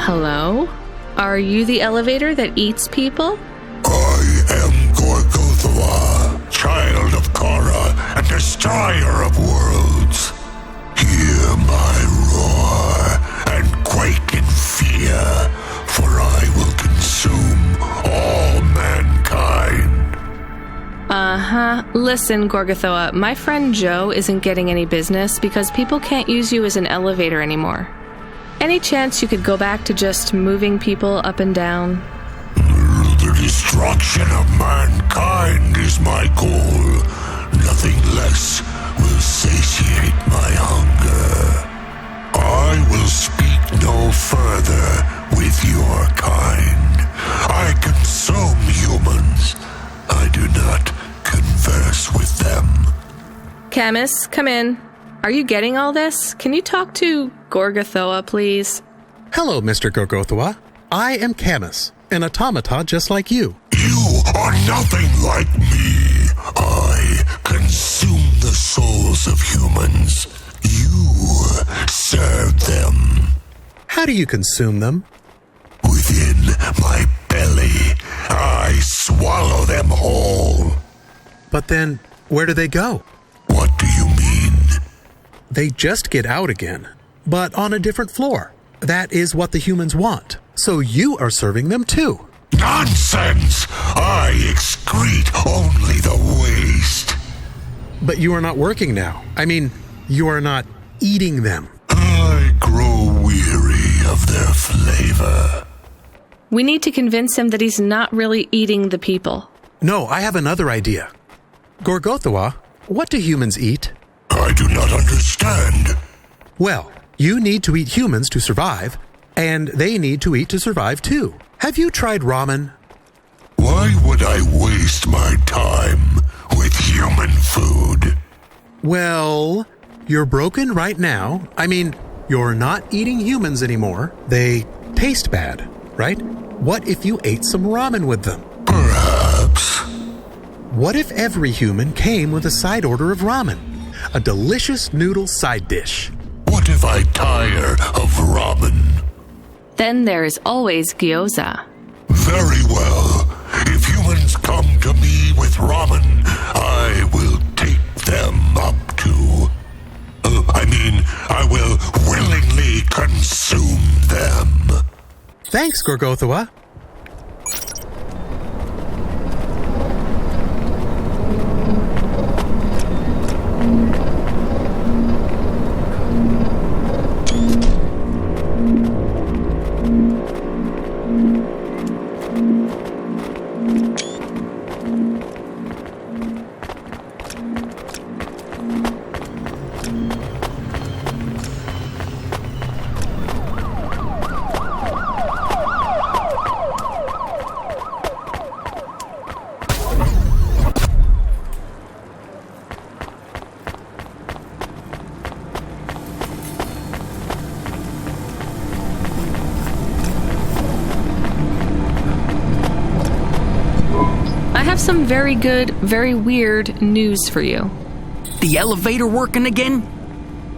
Speaker 1: Hello? Are you the elevator that eats people?
Speaker 18: I am Gorgothwa, child of Kara and destroyer of worlds. Hear my roar and quake in fear, for I will consume all mankind.
Speaker 1: Listen, Gorgothoa, my friend Joe isn't getting any business because people can't use you as an elevator anymore. Any chance you could go back to just moving people up and down?
Speaker 18: The destruction of mankind is my goal. Nothing less will satiate my hunger. I will speak no further with your kind. I consume humans. I do not converse with them.
Speaker 1: Camus, come in. Are you getting all this? Can you talk to Gorgothoa, please?
Speaker 14: Hello, Mr. Gorgothwa. I am Camus, an automata just like you.
Speaker 18: You are nothing like me. I consume the souls of humans. You serve them.
Speaker 14: How do you consume them?
Speaker 18: Within my belly, I swallow them whole.
Speaker 14: But then, where do they go?
Speaker 18: What do you mean?
Speaker 14: They just get out again, but on a different floor. That is what the humans want. So you are serving them too.
Speaker 18: Nonsense! I excrete only the waste.
Speaker 14: But you are not working now. I mean, you are not eating them.
Speaker 18: I grow weary of their flavor.
Speaker 1: We need to convince him that he's not really eating the people.
Speaker 14: No, I have another idea. Gorgothwa, what do humans eat?
Speaker 18: I do not understand.
Speaker 14: Well, you need to eat humans to survive, and they need to eat to survive too. Have you tried ramen?
Speaker 18: Why would I waste my time with human food?
Speaker 14: Well, you're broken right now. I mean, you're not eating humans anymore. They taste bad, right? What if you ate some ramen with them?
Speaker 18: Perhaps.
Speaker 14: What if every human came with a side order of ramen? A delicious noodle side dish.
Speaker 18: What if I tire of ramen?
Speaker 1: Then there is always gyoza.
Speaker 18: Very well. If humans come to me with ramen, I will take them up to... I will willingly consume them.
Speaker 14: Thanks, Gorgothua.
Speaker 1: Some very good, very weird news for you.
Speaker 15: The elevator working again?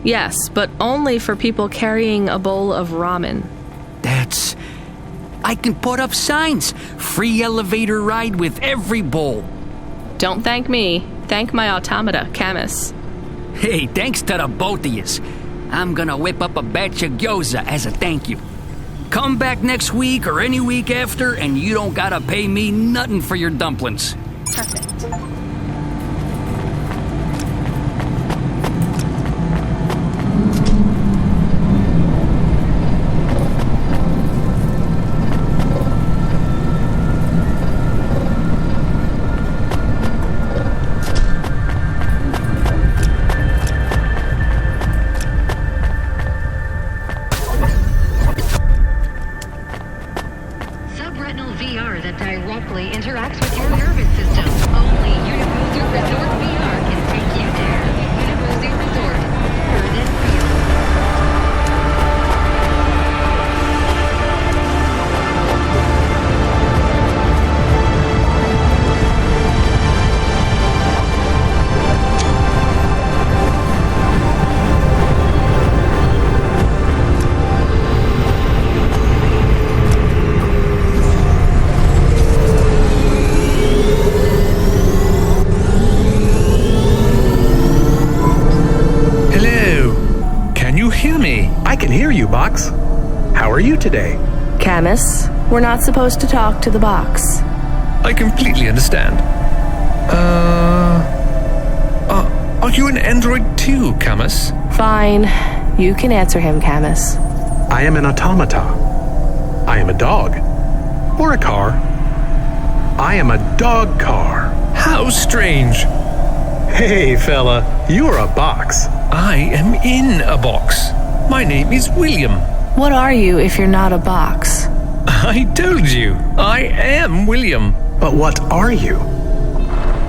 Speaker 1: Yes, but only for people carrying a bowl of ramen.
Speaker 15: I can put up signs. Free elevator ride with every bowl.
Speaker 1: Don't thank me. Thank my automata, Camus.
Speaker 15: Hey, thanks to the both of yous. I'm gonna whip up a batch of gyoza as a thank you. Come back next week or any week after, and you don't gotta pay me nothing for your dumplings.
Speaker 1: Perfect.
Speaker 14: How are you today?
Speaker 1: Camus, we're not supposed to talk to the box.
Speaker 19: I completely understand. Are you an android too, Camus?
Speaker 1: Fine. You can answer him, Camus.
Speaker 14: I am an automata. I am a dog. Or a car. I am a dog car.
Speaker 19: How strange.
Speaker 14: Hey, fella, you're a box.
Speaker 19: I am in a box. My name is William.
Speaker 1: What are you if you're not a box?
Speaker 19: I told you, I am William.
Speaker 14: But what are you?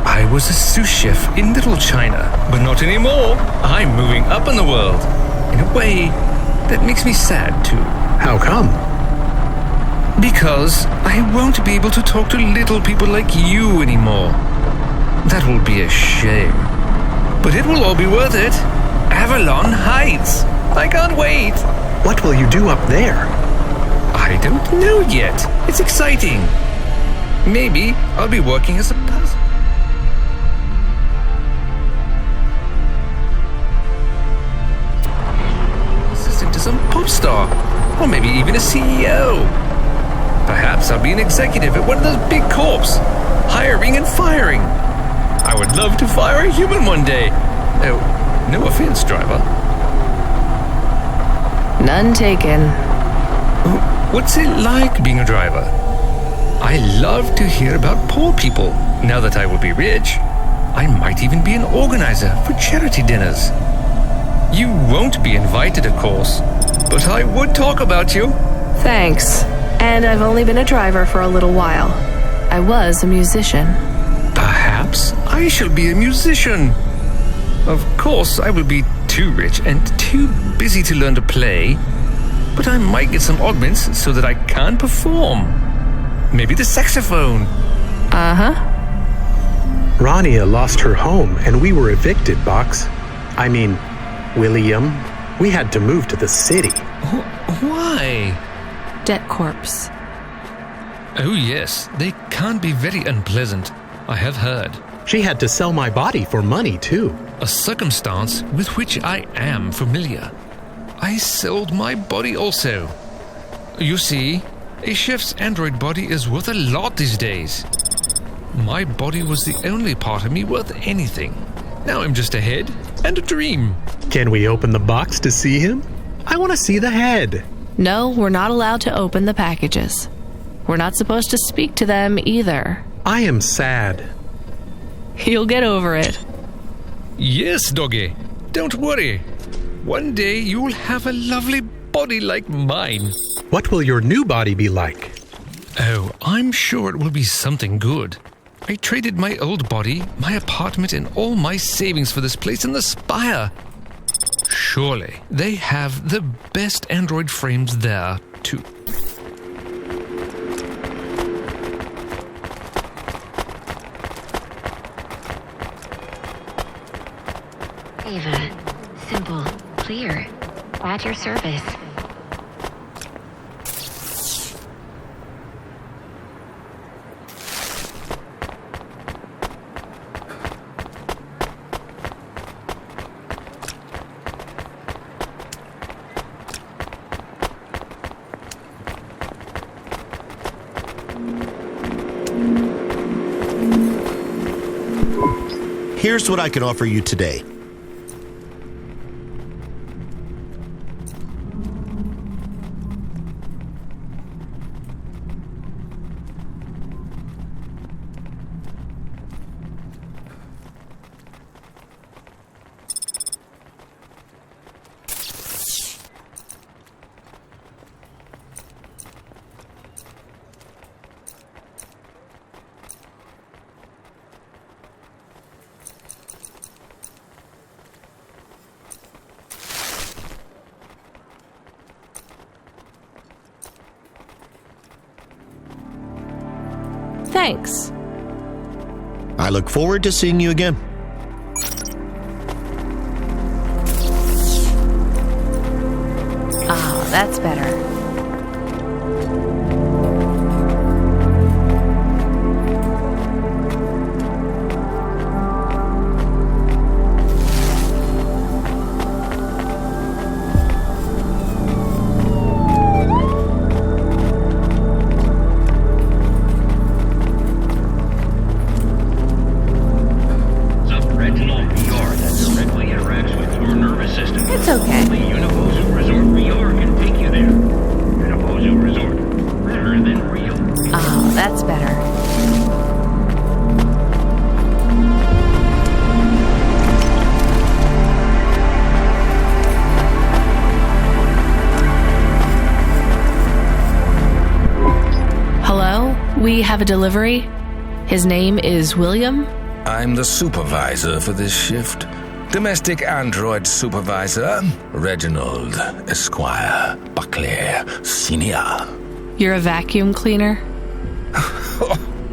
Speaker 19: I was a sous chef in Little China, but not anymore. I'm moving up in the world. In a way, that makes me sad too.
Speaker 14: How come?
Speaker 19: Because I won't be able to talk to little people like you anymore. That will be a shame. But it will all be worth it. Avalon Heights. I can't wait.
Speaker 14: What will you do up there?
Speaker 19: I don't know yet. It's exciting. Maybe I'll be working as a puzzle assistant to some pop star. Or maybe even a CEO. Perhaps I'll be an executive at one of those big corps. Hiring and firing. I would love to fire a human one day. Oh, no offense, driver.
Speaker 1: None taken.
Speaker 19: What's it like being a driver? I love to hear about poor people. Now that I will be rich, I might even be an organizer for charity dinners. You won't be invited, of course, but I would talk about you.
Speaker 1: Thanks. And I've only been a driver for a little while. I was a musician.
Speaker 19: Perhaps I shall be a musician. Of course, I will be too rich and too busy to learn to play, but I might get some augments so that I can perform. Maybe the saxophone.
Speaker 1: Uh-huh.
Speaker 14: Rania lost her home and we were evicted, Box. I mean, William, we had to move to the city.
Speaker 19: Why?
Speaker 1: Debt corpse.
Speaker 19: Oh yes, they can't be very unpleasant. I have heard.
Speaker 14: She had to sell my body for money, too.
Speaker 19: A circumstance with which I am familiar. I sold my body also. You see, a chef's android body is worth a lot these days. My body was the only part of me worth anything. Now I'm just a head and a dream.
Speaker 14: Can we open the box to see him? I want to see the head.
Speaker 1: No, we're not allowed to open the packages. We're not supposed to speak to them either.
Speaker 14: I am sad.
Speaker 1: You'll get over it.
Speaker 19: Yes, doggy. Don't worry. One day you will have a lovely body like mine.
Speaker 14: What will your new body be like?
Speaker 19: Oh, I'm sure it will be something good. I traded my old body, my apartment, and all my savings for this place in the Spire. Surely they have the best android frames there, too.
Speaker 3: Ava, simple, clear, at your service.
Speaker 6: Here's what I can offer you today.
Speaker 1: Thanks.
Speaker 6: I look forward to seeing you again.
Speaker 1: Oh, that's better. It's okay. Oh, that's better. Hello? We have a delivery. His name is William.
Speaker 10: I'm the supervisor for this shift. Domestic android supervisor, Reginald Esquire Buckley Sr.
Speaker 1: You're a vacuum cleaner?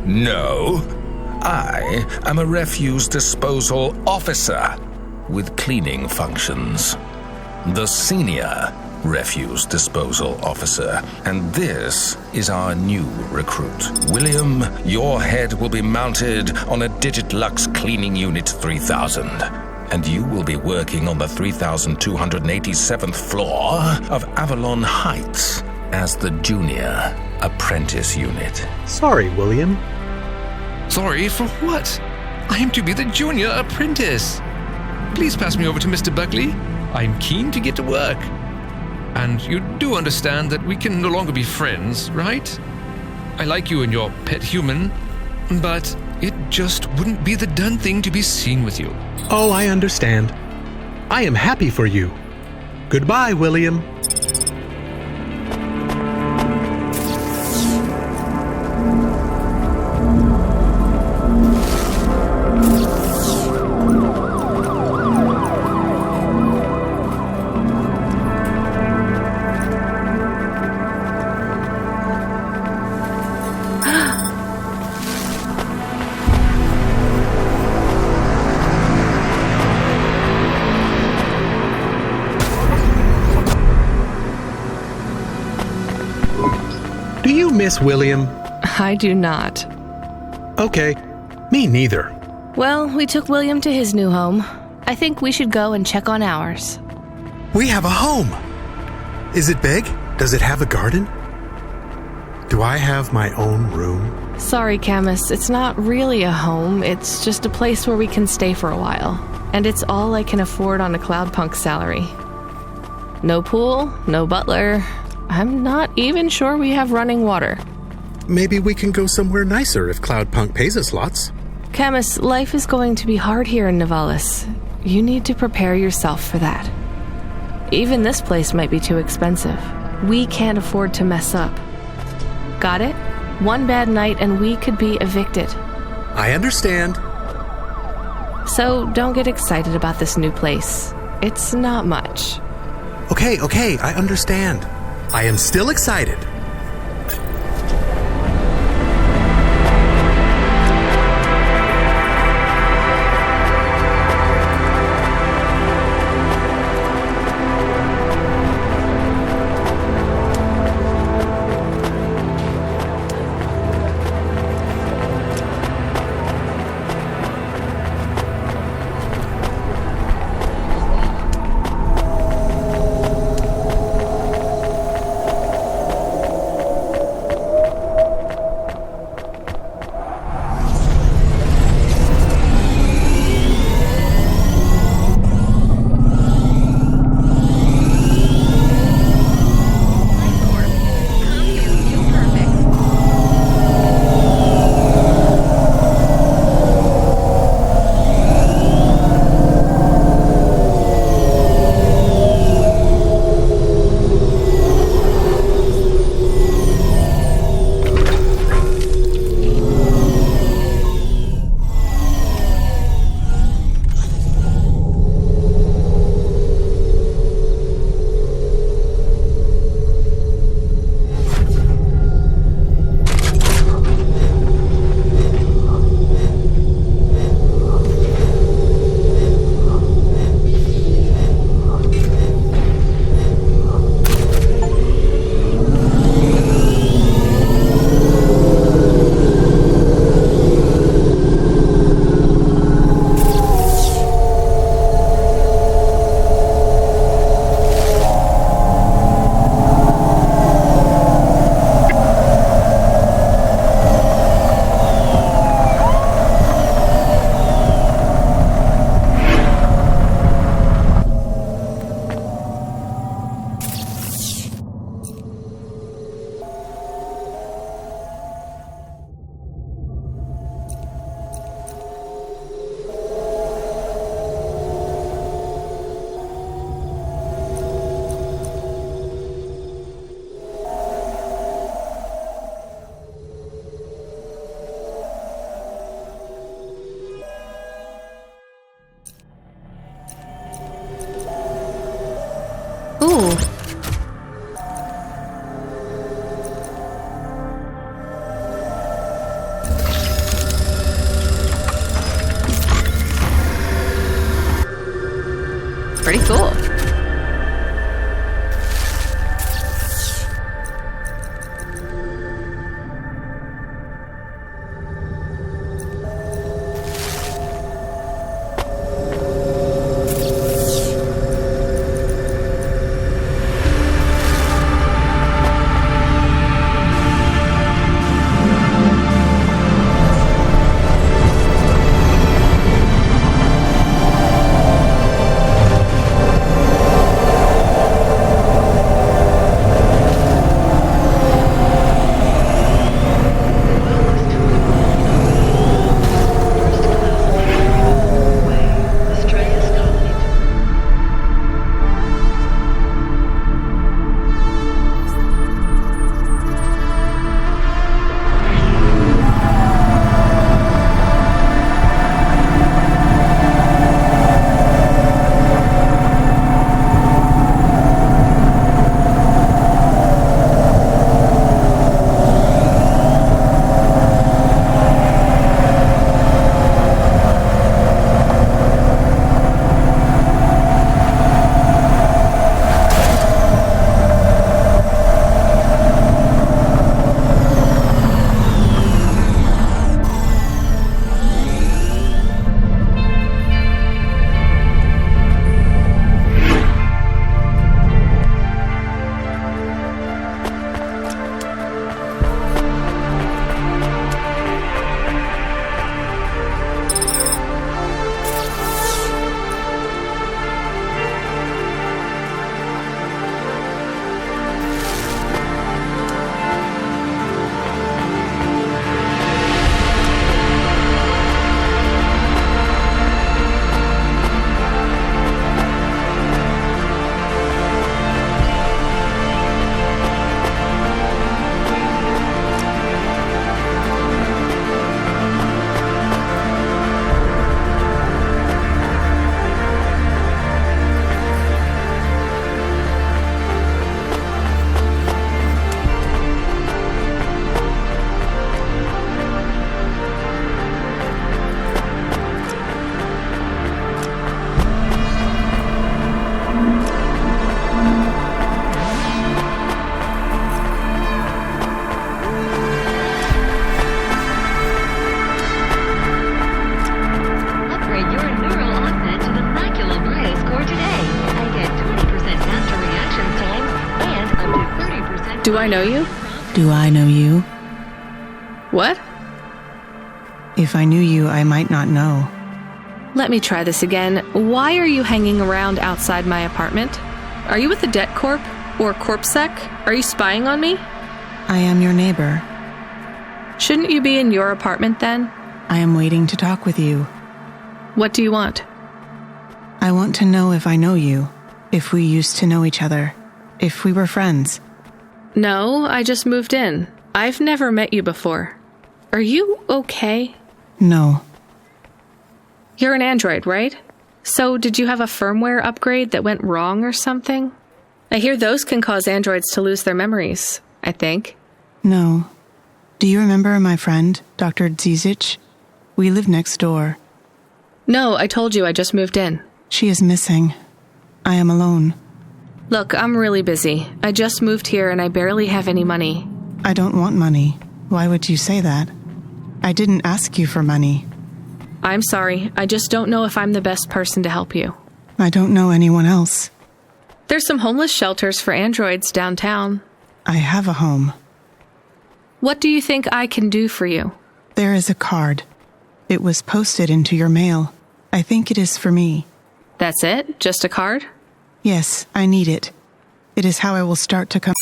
Speaker 10: No. I am a refuse disposal officer with cleaning functions. The senior refuse disposal officer. And this is our new recruit. William, your head will be mounted on a Digitlux Cleaning Unit 3000. And you will be working on the 3287th floor of Avalon Heights as the junior apprentice unit.
Speaker 14: Sorry, William.
Speaker 19: Sorry for what? I am to be the junior apprentice. Please pass me over to Mr. Buckley. I'm keen to get to work. And you do understand that we can no longer be friends, right? I like you and your pet human, but it just wouldn't be the done thing to be seen with you.
Speaker 14: Oh, I understand. I am happy for you. Goodbye, William. miss William?
Speaker 1: I do not.
Speaker 14: Okay, me neither.
Speaker 1: Well, we took William to his new home. I think we should go and check on ours.
Speaker 14: We have a home! Is it big? Does it have a garden? Do I have my own room?
Speaker 1: Sorry, Camus, it's not really a home. It's just a place where we can stay for a while. And it's all I can afford on a Cloudpunk salary. No pool, no butler. I'm not even sure we have running water.
Speaker 14: Maybe we can go somewhere nicer if Cloudpunk pays us lots.
Speaker 1: Camus, life is going to be hard here in Nivalis. You need to prepare yourself for that. Even this place might be too expensive. We can't afford to mess up. Got it? One bad night and we could be evicted.
Speaker 14: I understand.
Speaker 1: So don't get excited about this new place. It's not much.
Speaker 14: Okay, I understand. I am still excited.
Speaker 1: Ooh. Pretty cool. Do I know you?
Speaker 20: Do I know you?
Speaker 1: What?
Speaker 20: If I knew you, I might not know.
Speaker 1: Let me try this again. Why are you hanging around outside my apartment? Are you with the Det Corp? Or CorpSec? Are you spying on me?
Speaker 20: I am your neighbor.
Speaker 1: Shouldn't you be in your apartment then?
Speaker 20: I am waiting to talk with you.
Speaker 1: What do you want?
Speaker 20: I want to know if I know you, if we used to know each other, if we were friends.
Speaker 1: No, I just moved in. I've never met you before. Are you okay?
Speaker 20: No.
Speaker 1: You're an android, right? So did you have a firmware upgrade that went wrong or something? I hear those can cause androids to lose their memories, I think.
Speaker 20: No. Do you remember my friend, Dr. Zizic? We live next door.
Speaker 1: No, I told you I just moved in.
Speaker 20: She is missing. I am alone.
Speaker 1: Look, I'm really busy. I just moved here and I barely have any money.
Speaker 20: I don't want money. Why would you say that? I didn't ask you for money.
Speaker 1: I'm sorry. I just don't know if I'm the best person to help you.
Speaker 20: I don't know anyone else.
Speaker 1: There's some homeless shelters for androids downtown.
Speaker 20: I have a home.
Speaker 1: What do you think I can do for you?
Speaker 20: There is a card. It was posted into your mail. I think it is for me.
Speaker 1: That's it? Just a card?
Speaker 20: Yes, I need it. It is how I will start to come.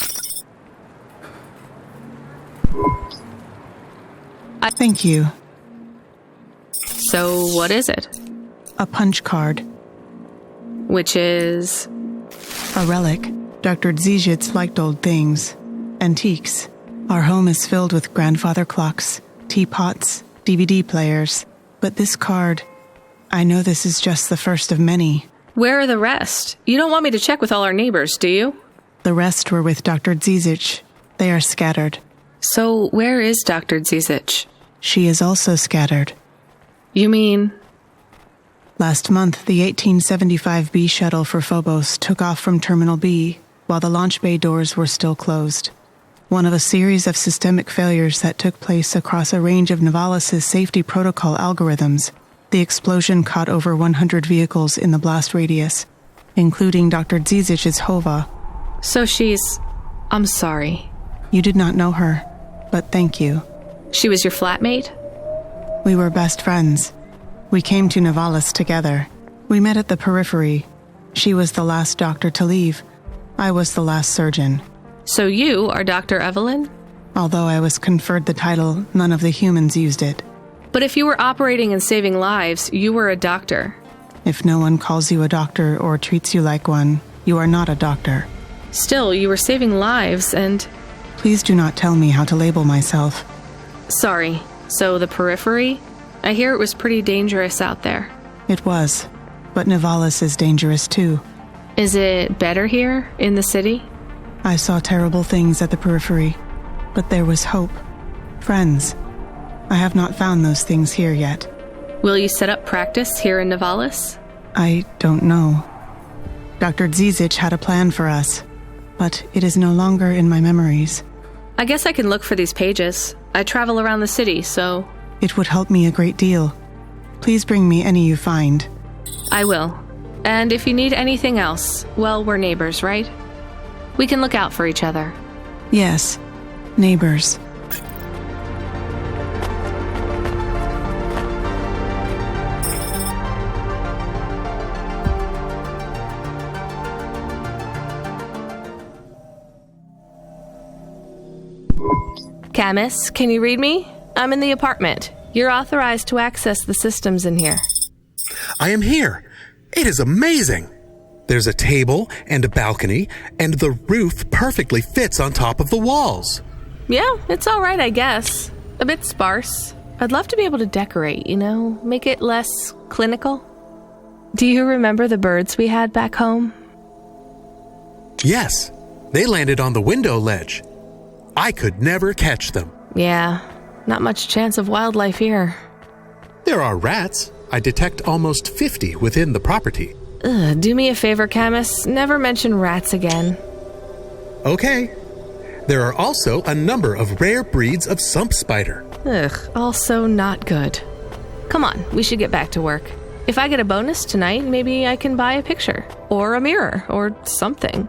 Speaker 20: Thank you.
Speaker 1: So, what is it?
Speaker 20: A punch card.
Speaker 1: Which is?
Speaker 20: A relic. Dr. Zizic liked old things. Antiques. Our home is filled with grandfather clocks, teapots, DVD players. But this card, I know this is just the first of many.
Speaker 1: Where are the rest? You don't want me to check with all our neighbors, do you?
Speaker 20: The rest were with Dr. Zizic. They are scattered.
Speaker 1: So, where is Dr. Zizic?
Speaker 20: She is also scattered.
Speaker 1: You mean?
Speaker 20: Last month, the 1875 B shuttle for Phobos took off from Terminal B, while the launch bay doors were still closed. One of a series of systemic failures that took place across a range of Novalis' safety protocol algorithms, the explosion caught over 100 vehicles in the blast radius, including Dr. Zizic's Hova.
Speaker 1: So I'm sorry.
Speaker 20: You did not know her, but thank you.
Speaker 1: She was your flatmate?
Speaker 20: We were best friends. We came to Novalis together. We met at the periphery. She was the last doctor to leave. I was the last surgeon.
Speaker 1: So you are Dr. Evelyn?
Speaker 20: Although I was conferred the title, none of the humans used it.
Speaker 1: But if you were operating and saving lives, you were a doctor.
Speaker 20: If no one calls you a doctor or treats you like one, you are not a doctor.
Speaker 1: Still, you were saving lives and...
Speaker 20: Please do not tell me how to label myself.
Speaker 1: Sorry. So the periphery? I hear it was pretty dangerous out there.
Speaker 20: It was. But Novalis is dangerous too.
Speaker 1: Is it better here, in the city?
Speaker 20: I saw terrible things at the periphery. But there was hope. Friends. I have not found those things here yet.
Speaker 1: Will you set up practice here in Novalis?
Speaker 20: I don't know. Dr. Zizic had a plan for us, but it is no longer in my memories.
Speaker 1: I guess I can look for these pages. I travel around the city, so...
Speaker 20: It would help me a great deal. Please bring me any you find.
Speaker 1: I will. And if you need anything else, well, we're neighbors, right? We can look out for each other.
Speaker 20: Yes, neighbors.
Speaker 1: Camus, can you read me? I'm in the apartment. You're authorized to access the systems in here.
Speaker 14: I am here. It is amazing. There's a table and a balcony, and the roof perfectly fits on top of the walls.
Speaker 1: Yeah, it's all right, I guess. A bit sparse. I'd love to be able to decorate, make it less clinical. Do you remember the birds we had back home?
Speaker 14: Yes, they landed on the window ledge. I could never catch them.
Speaker 1: Yeah, not much chance of wildlife here.
Speaker 14: There are rats. I detect almost 50 within the property.
Speaker 1: Do me a favor, Camus. Never mention rats again.
Speaker 14: Okay. There are also a number of rare breeds of sump spider.
Speaker 1: Also not good. Come on, we should get back to work. If I get a bonus tonight, maybe I can buy a picture. Or a mirror, or something.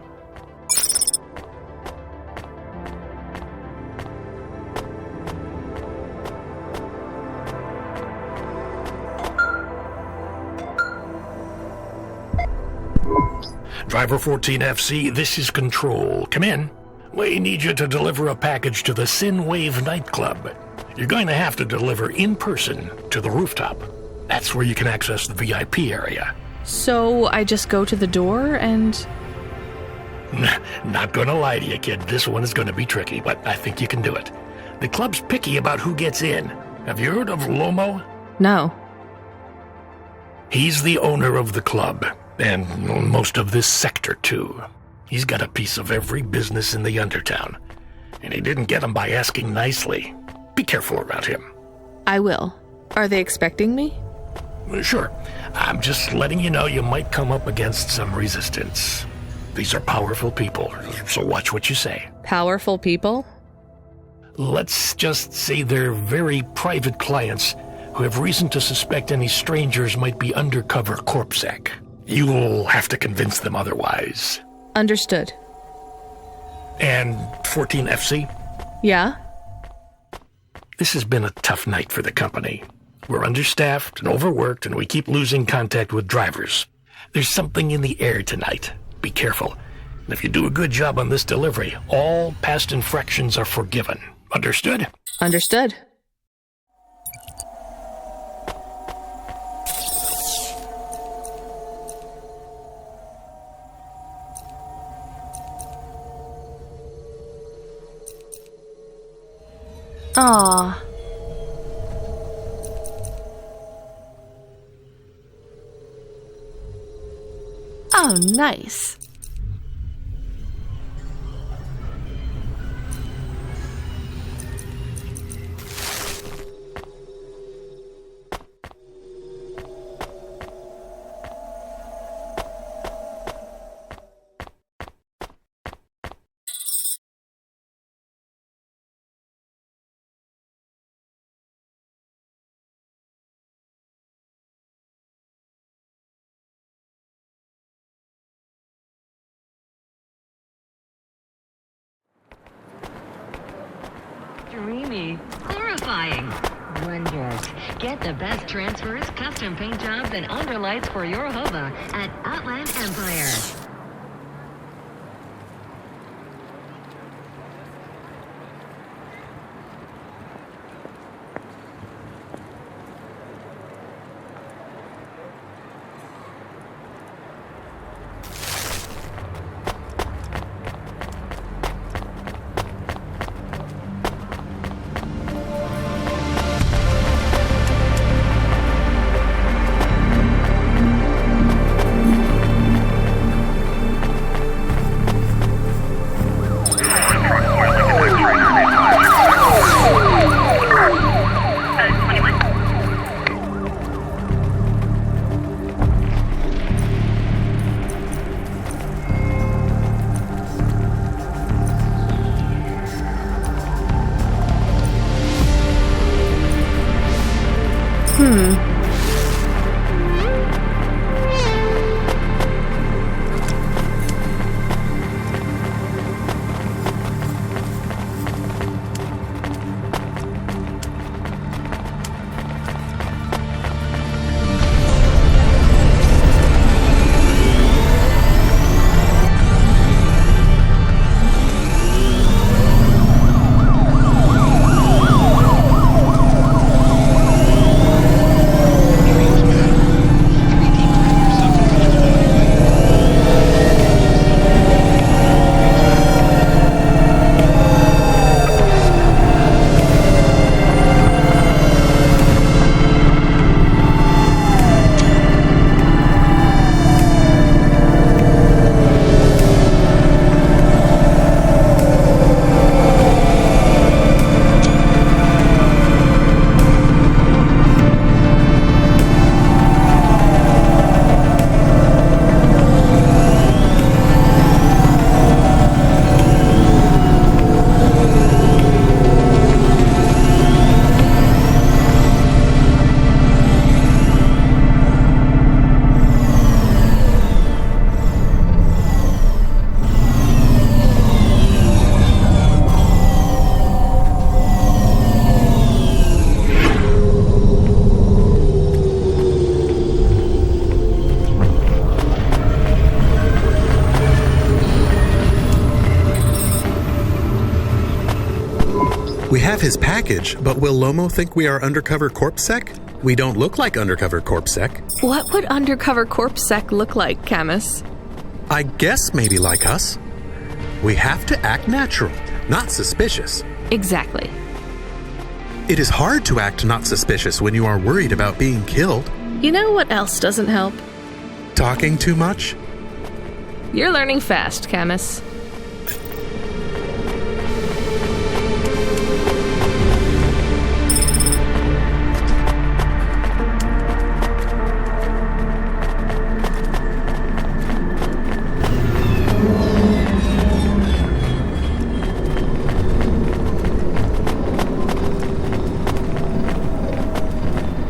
Speaker 2: Driver 14FC, this is Control. Come in. We need you to deliver a package to the Sin Wave nightclub. You're going to have to deliver in person to the rooftop. That's where you can access the VIP area.
Speaker 1: So I just go to the door and...
Speaker 2: Not gonna lie to you, kid. This one is gonna be tricky, but I think you can do it. The club's picky about who gets in. Have you heard of Lomo?
Speaker 1: No.
Speaker 2: He's the owner of the club, and most of this sector, too. He's got a piece of every business in the Undertown, and he didn't get them by asking nicely. Be careful around him.
Speaker 1: I will. Are they expecting me?
Speaker 2: Sure. I'm just letting you know you might come up against some resistance. These are powerful people, so watch what you say.
Speaker 1: Powerful people?
Speaker 2: Let's just say they're very private clients who have reason to suspect any strangers might be undercover corpsec. You'll have to convince them otherwise.
Speaker 1: Understood.
Speaker 2: And 14FC?
Speaker 1: Yeah?
Speaker 2: This has been a tough night for the company. We're understaffed and overworked, and we keep losing contact with drivers. There's something in the air tonight. Be careful. And if you do a good job on this delivery, all past infractions are forgiven. Understood?
Speaker 1: Understood. Aww. Oh, nice.
Speaker 3: Dreamy, horrifying, wondrous. Get the best transfers, custom paint jobs, and underlights for your hover at Outland Empire.
Speaker 14: have his package, but will Lomo think we are undercover corpsec? We don't look like undercover corpsec.
Speaker 1: What would undercover corpsec look like, Camus?
Speaker 14: I guess maybe like us. We have to act natural, not suspicious.
Speaker 1: Exactly.
Speaker 14: It is hard to act not suspicious when you are worried about being killed.
Speaker 1: You know what else doesn't help?
Speaker 14: Talking too much?
Speaker 1: You're learning fast, Camus.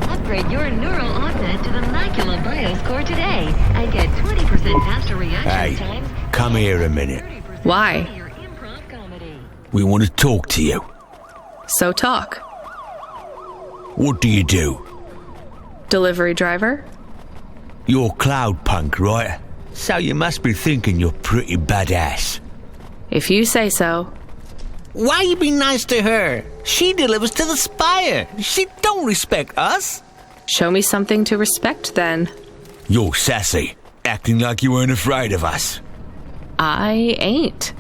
Speaker 3: Upgrade your neural offset to the Macula BIOS core today and get 20% faster reaction times.
Speaker 21: Come here a minute.
Speaker 1: Why?
Speaker 21: We want to talk to you.
Speaker 1: So talk.
Speaker 21: What do you do?
Speaker 1: Delivery driver?
Speaker 21: You're Cloudpunk, right? So you must be thinking you're pretty badass.
Speaker 1: If you say so.
Speaker 22: Why you be nice to her? She delivers to the Spire. She don't respect us.
Speaker 1: Show me something to respect, then.
Speaker 21: You're sassy, acting like you weren't afraid of us.
Speaker 1: I ain't.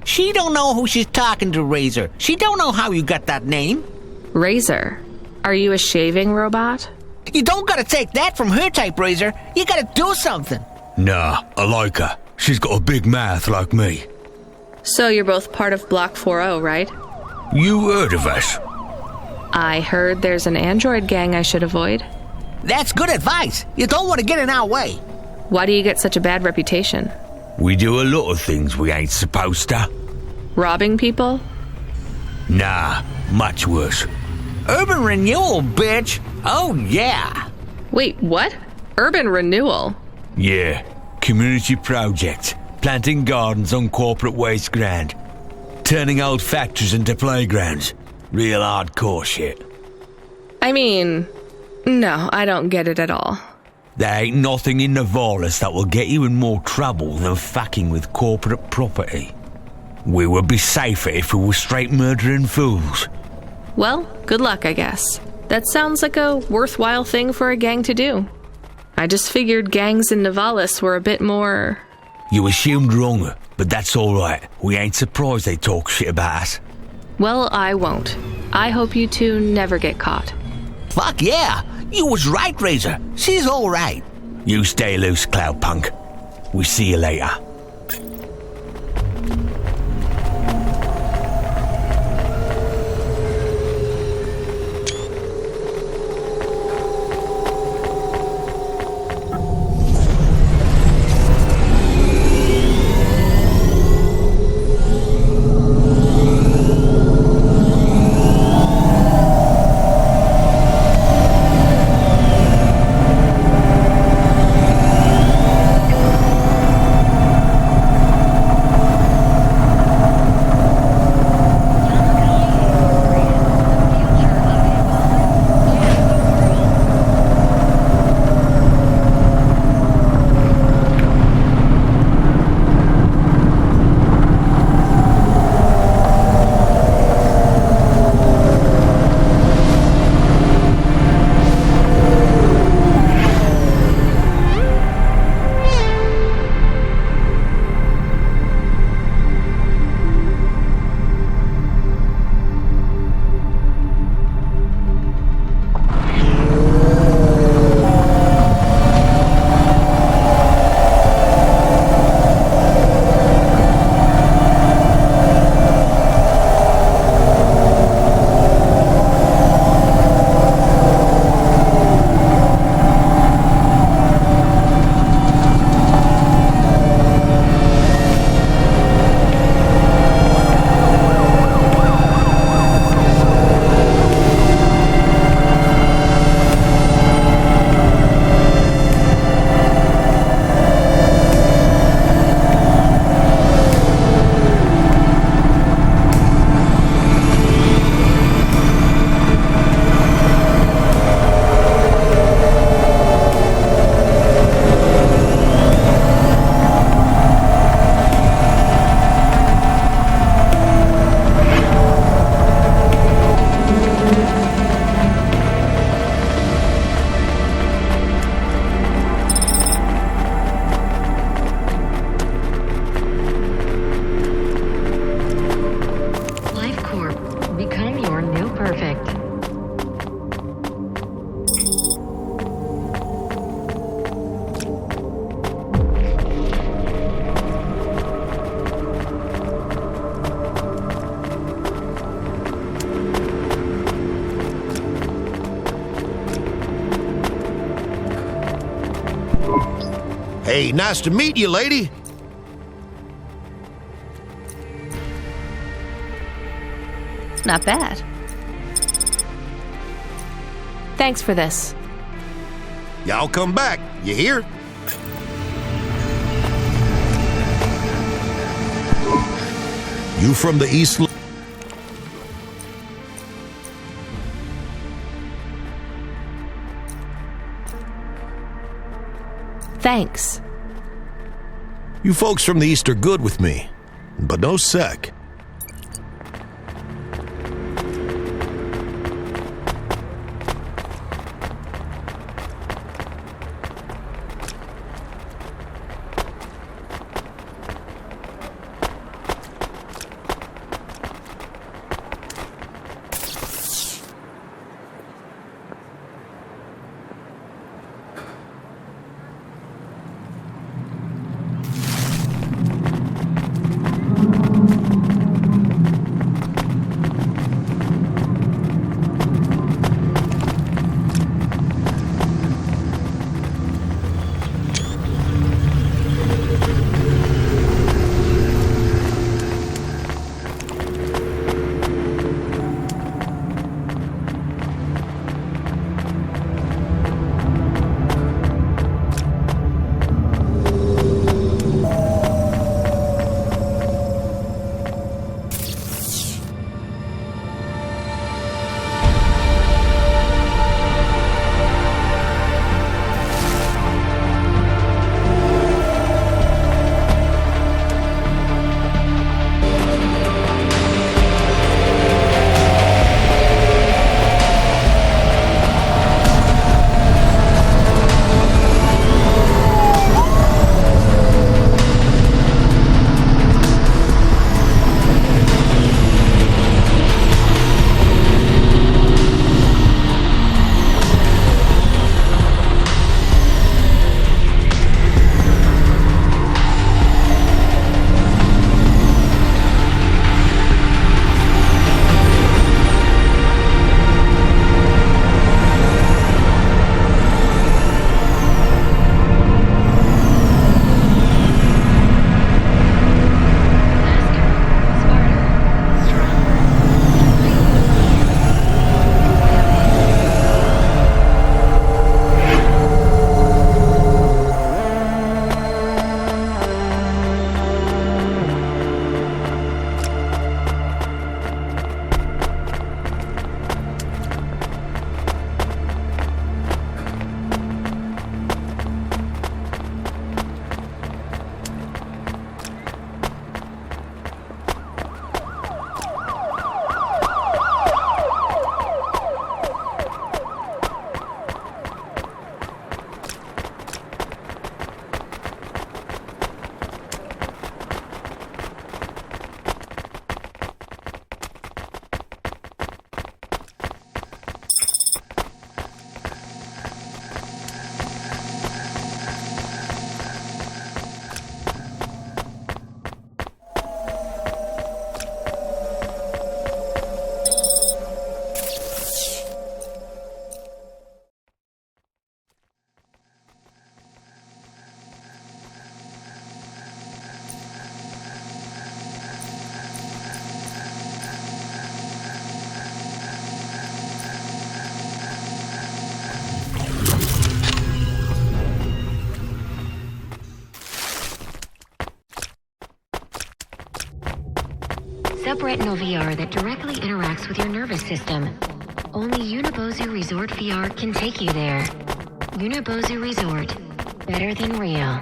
Speaker 22: She don't know who she's talking to, Razor. She don't know how you got that name.
Speaker 1: Razor? Are you a shaving robot?
Speaker 22: You don't gotta take that from her type, Razor. You gotta do something.
Speaker 21: Nah, I like her. She's got a big mouth like me.
Speaker 1: So you're both part of Block 4-0, right?
Speaker 21: You heard of us?
Speaker 1: I heard there's an android gang I should avoid.
Speaker 22: That's good advice. You don't want to get in our way.
Speaker 1: Why do you get such a bad reputation?
Speaker 21: We do a lot of things we ain't supposed to.
Speaker 1: Robbing people?
Speaker 21: Nah, much worse.
Speaker 22: Urban renewal, bitch. Oh, yeah.
Speaker 1: Wait, what? Urban renewal?
Speaker 21: Yeah, community projects. Planting gardens on corporate waste ground. Turning old factories into playgrounds. Real hardcore shit.
Speaker 1: I mean, no, I don't get it at all.
Speaker 21: There ain't nothing in Nivalis that will get you in more trouble than fucking with corporate property. We would be safer if we were straight murdering fools.
Speaker 1: Well, good luck, I guess. That sounds like a worthwhile thing for a gang to do. I just figured gangs in Nivalis were a bit more...
Speaker 21: You assumed wrong, but that's alright. We ain't surprised they talk shit about us.
Speaker 1: Well, I won't. I hope you two never get caught.
Speaker 22: Fuck yeah! You was right, Razor. She's alright.
Speaker 21: You stay loose, Cloudpunk. We see you later.
Speaker 6: Hey, nice to meet you, lady.
Speaker 1: Not bad. Thanks for this.
Speaker 6: Y'all come back. You hear? You from the East...
Speaker 1: Thanks.
Speaker 6: You folks from the East are good with me, but no sec.
Speaker 3: Subretinal VR that directly interacts with your nervous system. Only Unibozu Resort VR can take you there. Unibozu Resort. Better than real.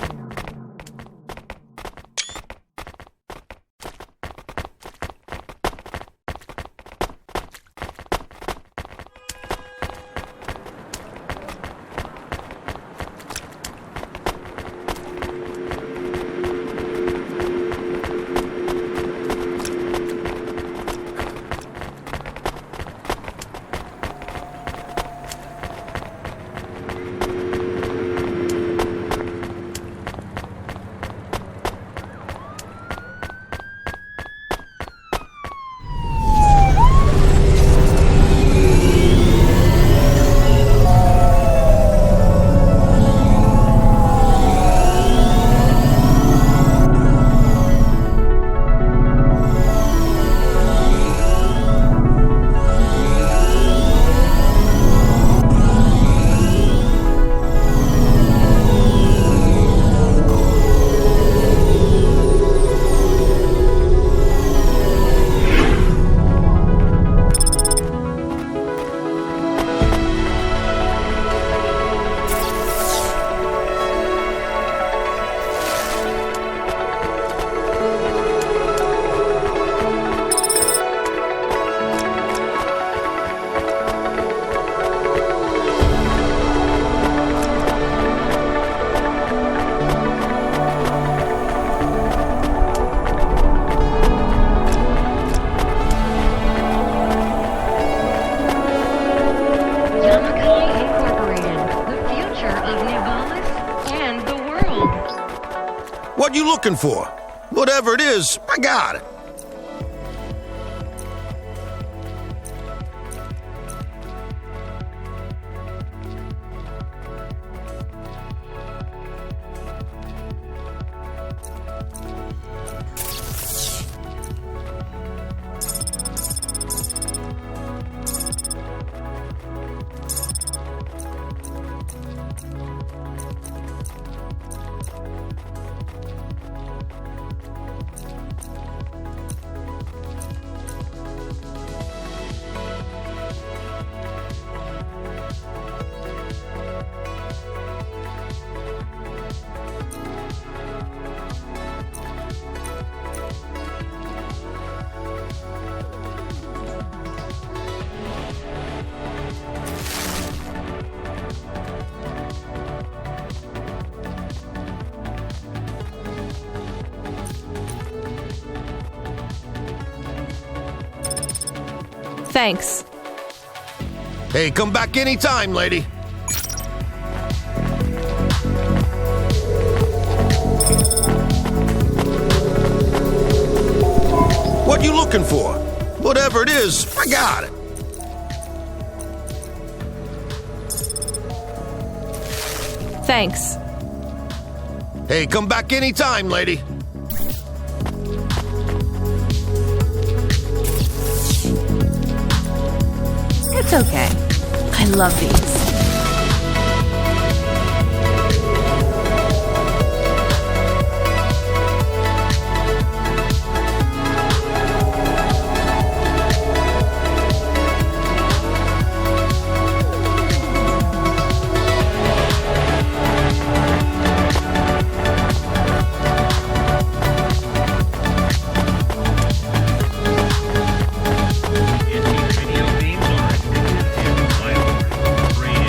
Speaker 6: What you looking for? Whatever it is, I got it.
Speaker 1: Thanks.
Speaker 6: Hey, come back anytime, lady. What you looking for? Whatever it is, I got it.
Speaker 1: Thanks.
Speaker 6: Hey, come back anytime, lady.
Speaker 1: It's okay. I love these.
Speaker 4: Video games are addictive and violent.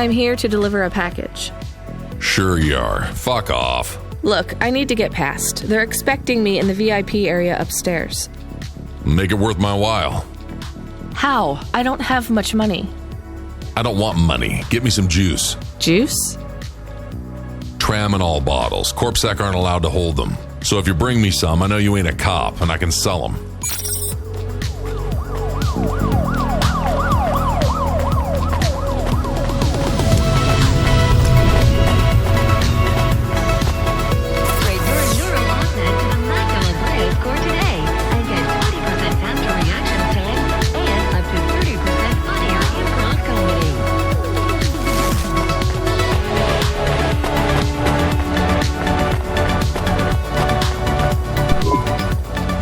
Speaker 1: I'm here to deliver a package.
Speaker 4: Sure you are. Fuck off.
Speaker 1: Look, I need to get past. They're expecting me in the VIP area upstairs.
Speaker 4: Make it worth my while.
Speaker 1: How? I don't have much money.
Speaker 4: I don't want money. Get me some juice.
Speaker 1: Juice?
Speaker 4: Tramadol bottles. Corpsec aren't allowed to hold them. So if you bring me some, I know you ain't a cop, and I can sell them.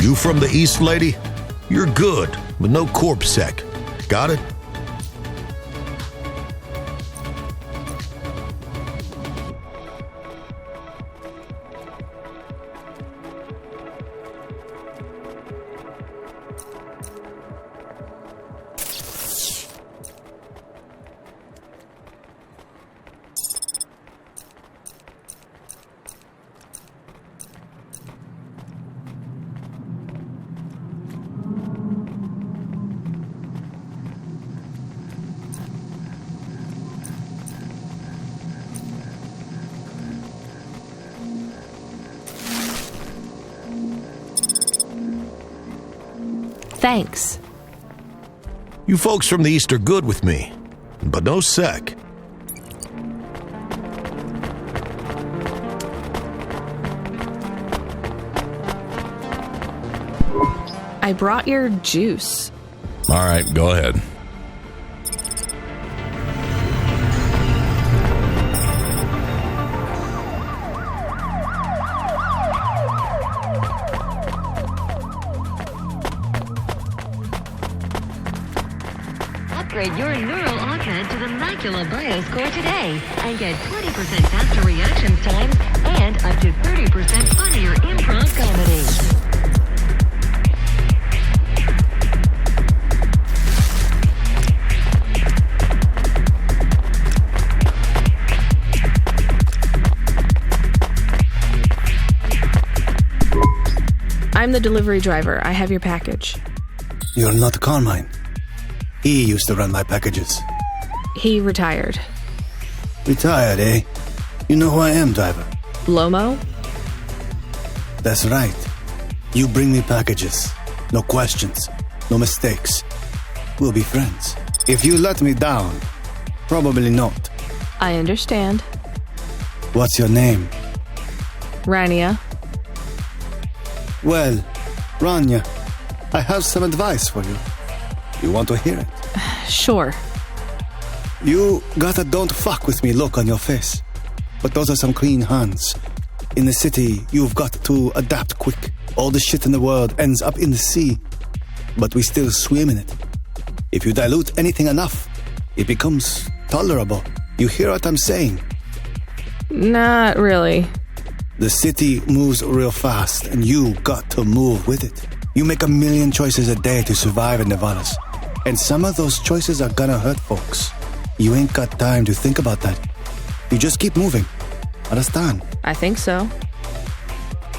Speaker 6: You from the East, lady? You're good, but no corpsec. Got it?
Speaker 1: Thanks.
Speaker 6: You folks from the East are good with me, but no sec.
Speaker 1: I brought your juice.
Speaker 4: All right, go ahead.
Speaker 3: Upgrade your neural augment to the Macula Bioscore today and get 20% faster reaction times and up to 30% funnier improv comedy.
Speaker 1: I'm the delivery driver. I have your package.
Speaker 11: You're not Carmine. He used to run my packages.
Speaker 1: He retired.
Speaker 11: Retired, eh? You know who I am, driver?
Speaker 1: Lomo?
Speaker 11: That's right. You bring me packages. No questions. No mistakes. We'll be friends. If you let me down, probably not.
Speaker 1: I understand.
Speaker 11: What's your name?
Speaker 1: Rania.
Speaker 11: Well, Rania, I have some advice for you. You want to hear it?
Speaker 1: Sure.
Speaker 11: You got a don't fuck with me look on your face. But those are some clean hands. In the city, you've got to adapt quick. All the shit in the world ends up in the sea. But we still swim in it. If you dilute anything enough, it becomes tolerable. You hear what I'm saying?
Speaker 1: Not really.
Speaker 11: The city moves real fast, and you got to move with it. You make a million choices a day to survive in Nevadas. And some of those choices are gonna hurt folks. You ain't got time to think about that. You just keep moving. Understand?
Speaker 1: I think so.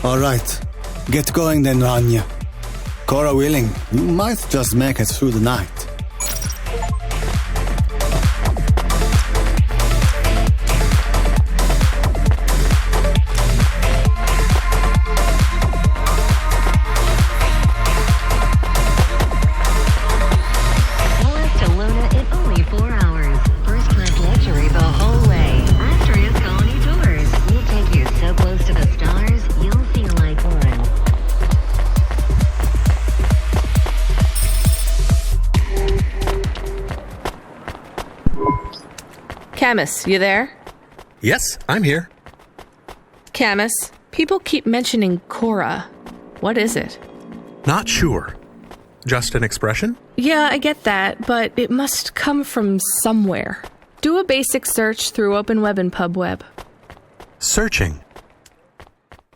Speaker 11: Alright. Get going then, Rania. Cora willing, you might just make it through the night.
Speaker 1: Camus, you there?
Speaker 14: Yes, I'm here.
Speaker 1: Camus, people keep mentioning Cora. What is it?
Speaker 14: Not sure. Just an expression?
Speaker 1: Yeah, I get that, but it must come from somewhere. Do a basic search through OpenWeb and PubWeb.
Speaker 14: Searching.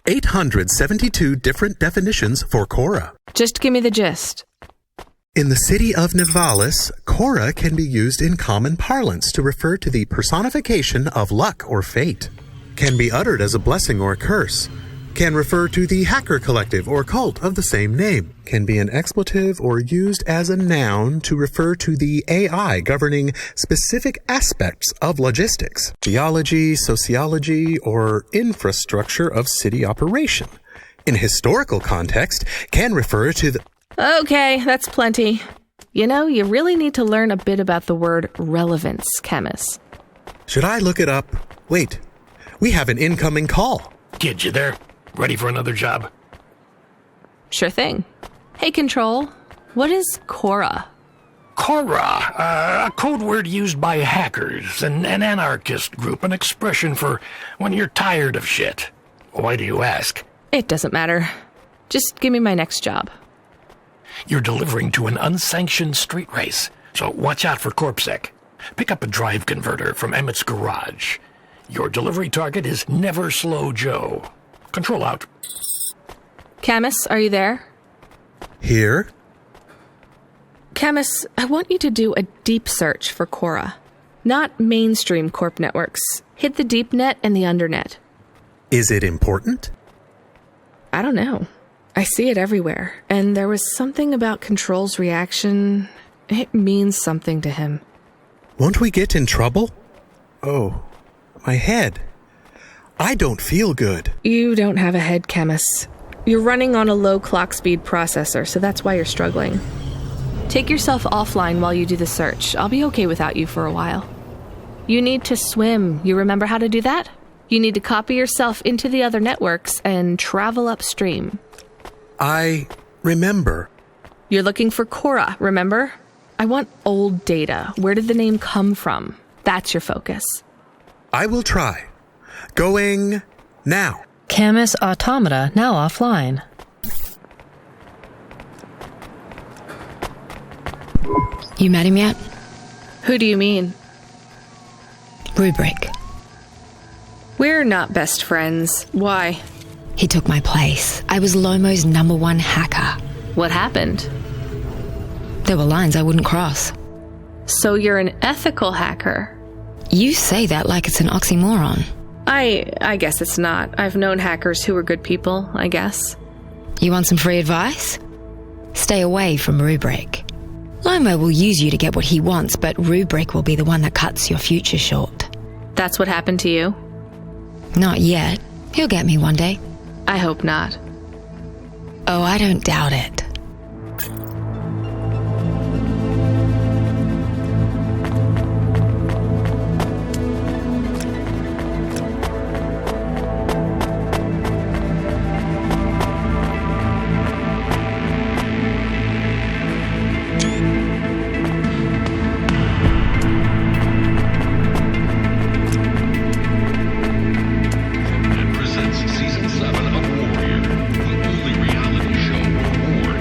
Speaker 14: 872 different definitions for Cora.
Speaker 1: Just give me the gist.
Speaker 14: In the city of Nivalis, Cora can be used in common parlance to refer to the personification of luck or fate. Can be uttered as a blessing or a curse. Can refer to the hacker collective or cult of the same name. Can be an expletive or used as a noun to refer to the AI governing specific aspects of logistics, geology, sociology, or infrastructure of city operation. In historical context, can refer to the...
Speaker 1: Okay, that's plenty. You know, you really need to learn a bit about the word relevance, Camus.
Speaker 14: Should I look it up? Wait, we have an incoming call.
Speaker 2: Kid, you there? Ready for another job?
Speaker 1: Sure thing. Hey, Control, what is Cora?
Speaker 2: Cora, a code word used by hackers, an anarchist group, an expression for when you're tired of shit. Why do you ask?
Speaker 1: It doesn't matter. Just give me my next job.
Speaker 2: You're delivering to an unsanctioned street race, so watch out for CorpSec. Pick up a drive converter from Emmett's garage. Your delivery target is Never Slow Joe. Control out.
Speaker 1: Camus, are you there?
Speaker 14: Here?
Speaker 1: Camus, I want you to do a deep search for Cora. Not mainstream corp networks. Hit the deep net and the undernet.
Speaker 14: Is it important?
Speaker 1: I don't know. I see it everywhere, and there was something about Control's reaction. It means something to him.
Speaker 14: Won't we get in trouble? Oh, my head. I don't feel good.
Speaker 1: You don't have a head, Camus. You're running on a low clock speed processor, so that's why you're struggling. Take yourself offline while you do the search. I'll be okay without you for a while. You need to swim. You remember how to do that? You need to copy yourself into the other networks and travel upstream.
Speaker 14: I remember.
Speaker 1: You're looking for Cora, remember? I want old data. Where did the name come from? That's your focus.
Speaker 14: I will try. Going now.
Speaker 8: Camus Automata now offline.
Speaker 5: You met him yet?
Speaker 1: Who do you mean?
Speaker 5: Rubric.
Speaker 1: We're not best friends. Why?
Speaker 5: He took my place. I was Lomo's #1 hacker.
Speaker 1: What happened?
Speaker 5: There were lines I wouldn't cross.
Speaker 1: So you're an ethical hacker?
Speaker 5: You say that like it's an oxymoron.
Speaker 1: I guess it's not. I've known hackers who were good people, I guess.
Speaker 5: You want some free advice? Stay away from Rubric. Lomo will use you to get what he wants, but Rubric will be the one that cuts your future short.
Speaker 1: That's what happened to you?
Speaker 5: Not yet. He'll get me one day.
Speaker 1: I hope not.
Speaker 5: Oh, I don't doubt it.
Speaker 7: Presents Season 7 of Warrior, the only reality show where war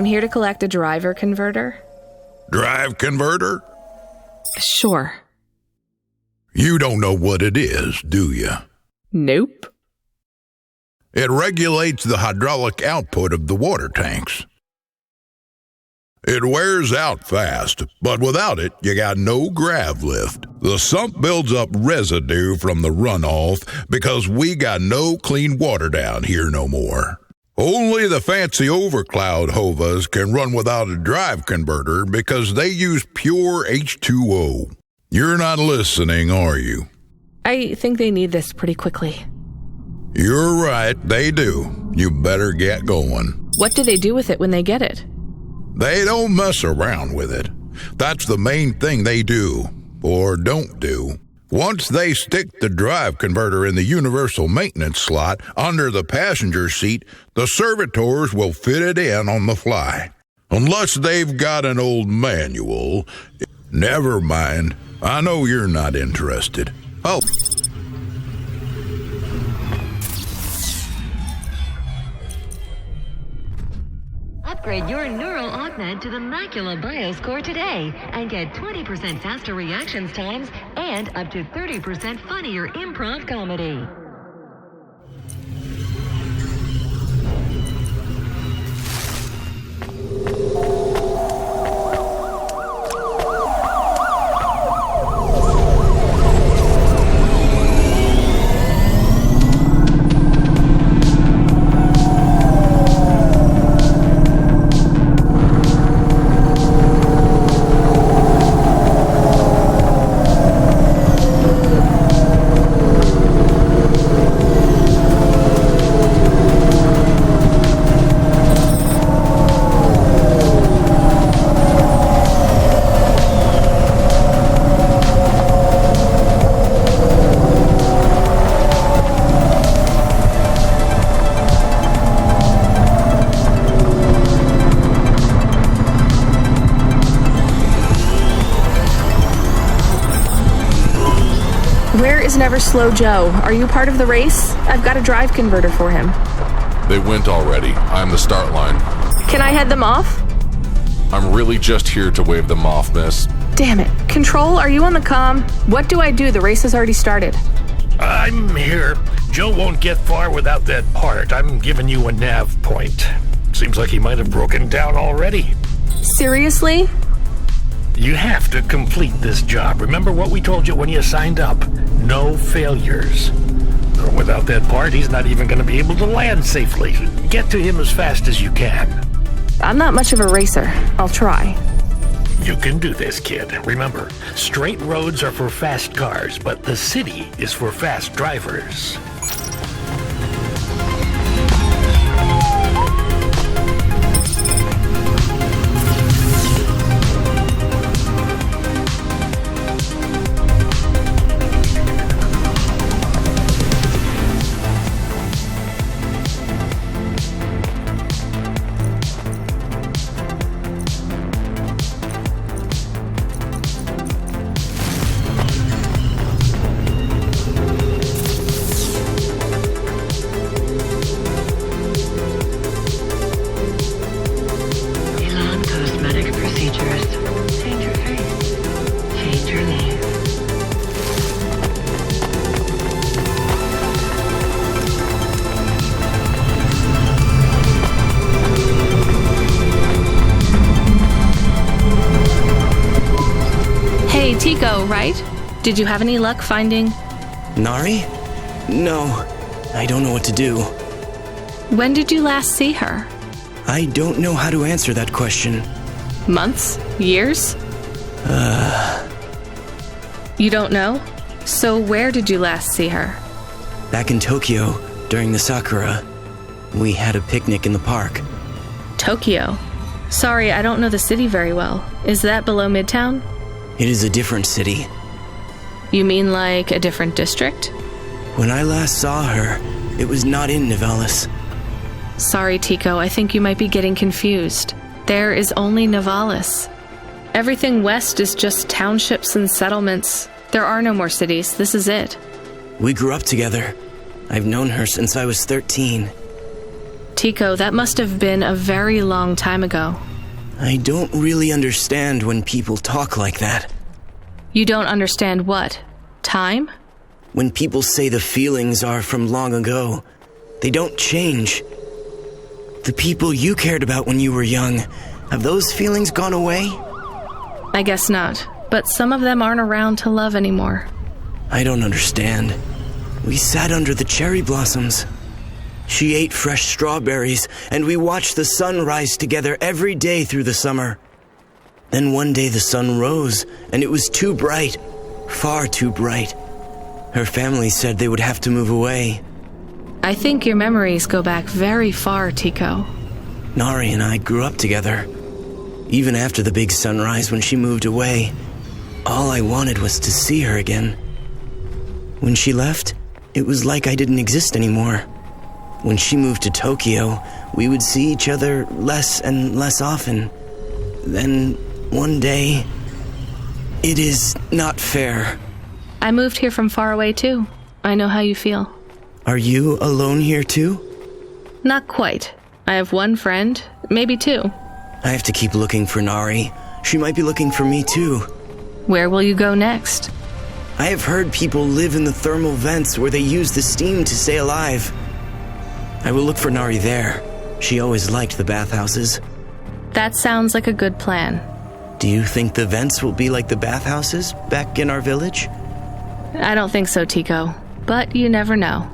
Speaker 1: here to collect a driver converter.
Speaker 18: Drive converter?
Speaker 1: Sure.
Speaker 18: You don't know what it is, do you?
Speaker 1: Nope.
Speaker 18: It regulates the hydraulic output of the water tanks. It wears out fast, but without it, you got no grav lift. The sump builds up residue from the runoff because we got no clean water down here no more. Only the fancy overcloud hovas can run without a drive converter because they use pure H2O. You're not listening, are you?
Speaker 1: I think they need this pretty quickly.
Speaker 18: You're right, they do. You better get going.
Speaker 1: What do they do with it when they get it?
Speaker 18: They don't mess around with it. That's the main thing they do, or don't do. Once they stick the drive converter in the universal maintenance slot under the passenger seat, the servitors will fit it in on the fly. Unless they've got an old manual. Never mind. I know you're not interested. Oh.
Speaker 3: Upgrade your neural augment to the Macula BIOS core today and get 20% faster reactions times and up to 30% funnier improv comedy.
Speaker 1: Never Slow Joe. Are you part of the race? I've got a drive converter for him.
Speaker 4: They went already. I'm the start line.
Speaker 1: Can I head them off?
Speaker 4: I'm really just here to wave them off, miss.
Speaker 1: Damn it. Control, are you on the comm? What do I do? The race has already started.
Speaker 2: I'm here. Joe won't get far without that part. I'm giving you a nav point. Seems like he might have broken down already.
Speaker 1: Seriously?
Speaker 2: You have to complete this job. Remember what we told you when you signed up? No failures. Without that part, he's not even going to be able to land safely. Get to him as fast as you can.
Speaker 1: I'm not much of a racer. I'll try.
Speaker 2: You can do this, kid. Remember, straight roads are for fast cars, but the city is for fast drivers.
Speaker 1: Tico, right? Did you have any luck finding...
Speaker 7: Nari? No, I don't know what to do.
Speaker 1: When did you last see her?
Speaker 7: I don't know how to answer that question.
Speaker 1: Months? Years? You don't know? So where did you last see her?
Speaker 7: Back in Tokyo, during the Sakura. We had a picnic in the park.
Speaker 1: Tokyo? Sorry, I don't know the city very well. Is that below Midtown?
Speaker 7: It is a different city.
Speaker 1: You mean like a different district?
Speaker 7: When I last saw her, it was not in Nivalis.
Speaker 1: Sorry, Tico, I think you might be getting confused. There is only Nivalis. Everything west is just townships and settlements. There are no more cities. This is it.
Speaker 7: We grew up together. I've known her since I was 13.
Speaker 1: Tico, that must have been a very long time ago.
Speaker 7: I don't really understand when people talk like that.
Speaker 1: You don't understand what? Time?
Speaker 7: When people say the feelings are from long ago, they don't change. The people you cared about when you were young, have those feelings gone away?
Speaker 1: I guess not, but some of them aren't around to love anymore.
Speaker 7: I don't understand. We sat under the cherry blossoms. She ate fresh strawberries, and we watched the sun rise together every day through the summer. Then one day the sun rose, and it was too bright, far too bright. Her family said they would have to move away.
Speaker 1: I think your memories go back very far, Tico.
Speaker 7: Nari and I grew up together. Even after the big sunrise when she moved away, all I wanted was to see her again. When she left, it was like I didn't exist anymore. When she moved to Tokyo, we would see each other less and less often. Then, one day, it is not fair.
Speaker 1: I moved here from far away too. I know how you feel.
Speaker 7: Are you alone here too?
Speaker 1: Not quite. I have one friend, maybe two.
Speaker 7: I have to keep looking for Nari. She might be looking for me too.
Speaker 1: Where will you go next?
Speaker 7: I have heard people live in the thermal vents where they use the steam to stay alive. I will look for Nari there. She always liked the bathhouses.
Speaker 1: That sounds like a good plan.
Speaker 7: Do you think the vents will be like the bathhouses back in our village?
Speaker 1: I don't think so, Tico. But you never know.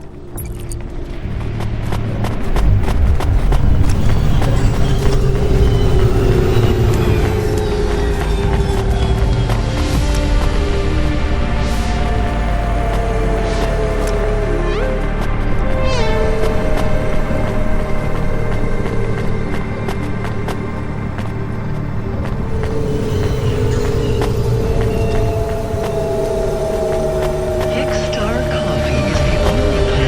Speaker 3: Star Coffee is the only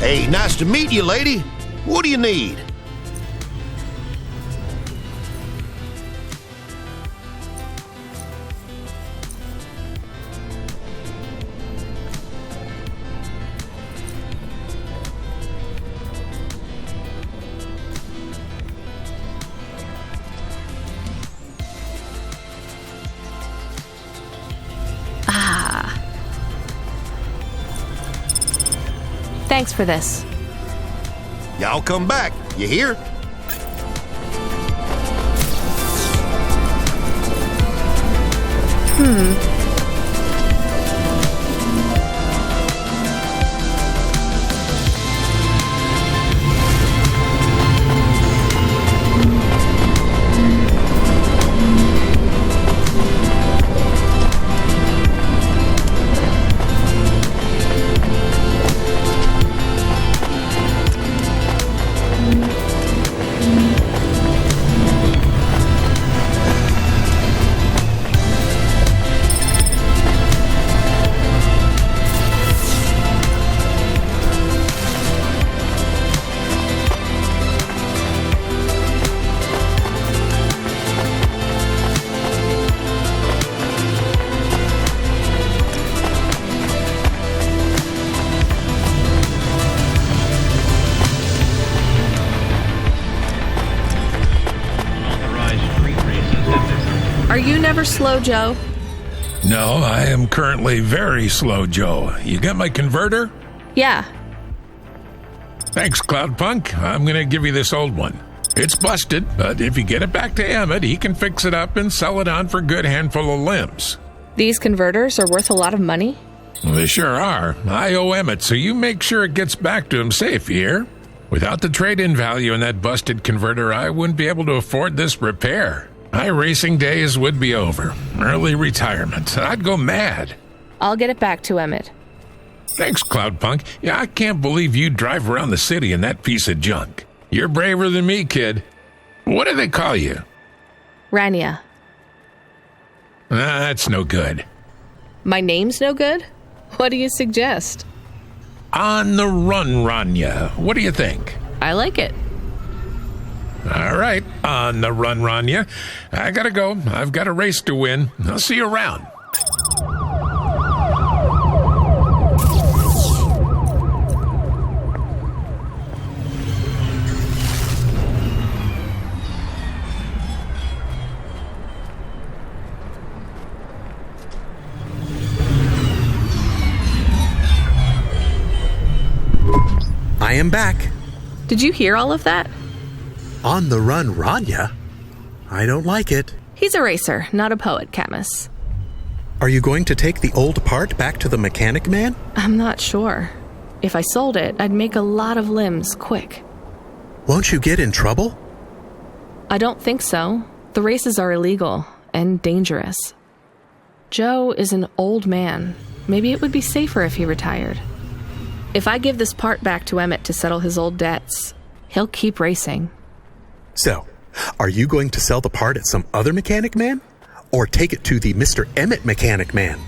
Speaker 6: Hey, nice to meet you, lady. What do you need?
Speaker 1: Thanks for this.
Speaker 6: Y'all come back. You hear?
Speaker 1: Are you never slow, Joe?
Speaker 2: No, I am currently very slow, Joe. You got my converter?
Speaker 1: Yeah.
Speaker 2: Thanks, Cloudpunk. I'm gonna give you this old one. It's busted, but if you get it back to Emmett, he can fix it up and sell it on for a good handful of limbs.
Speaker 1: These converters are worth a lot of money?
Speaker 2: Well, they sure are. I owe Emmett, so you make sure it gets back to him safe, you hear? Without the trade-in value in that busted converter, I wouldn't be able to afford this repair. My racing days would be over. Early retirement. I'd go mad.
Speaker 1: I'll get it back to Emmett.
Speaker 2: Thanks, Cloudpunk. Yeah, I can't believe you drive around the city in that piece of junk. You're braver than me, kid. What do they call you?
Speaker 1: Rania.
Speaker 2: That's no good.
Speaker 1: My name's no good? What do you suggest?
Speaker 2: On the run, Rania. What do you think?
Speaker 1: I like it.
Speaker 2: All right, on the run, Rania. I gotta go. I've got a race to win. I'll see you around.
Speaker 14: I am back.
Speaker 1: Did you hear all of that?
Speaker 14: On the run, Rania? I don't like it.
Speaker 1: He's a racer, not a poet, Camus.
Speaker 14: Are you going to take the old part back to the mechanic man?
Speaker 1: I'm not sure. If I sold it, I'd make a lot of limbs quick.
Speaker 14: Won't you get in trouble?
Speaker 1: I don't think so. The races are illegal and dangerous. Joe is an old man. Maybe it would be safer if he retired. If I give this part back to Emmett to settle his old debts, he'll keep racing.
Speaker 14: So, are you going to sell the part at some other mechanic man? Or take it to the Mr. Emmett mechanic man?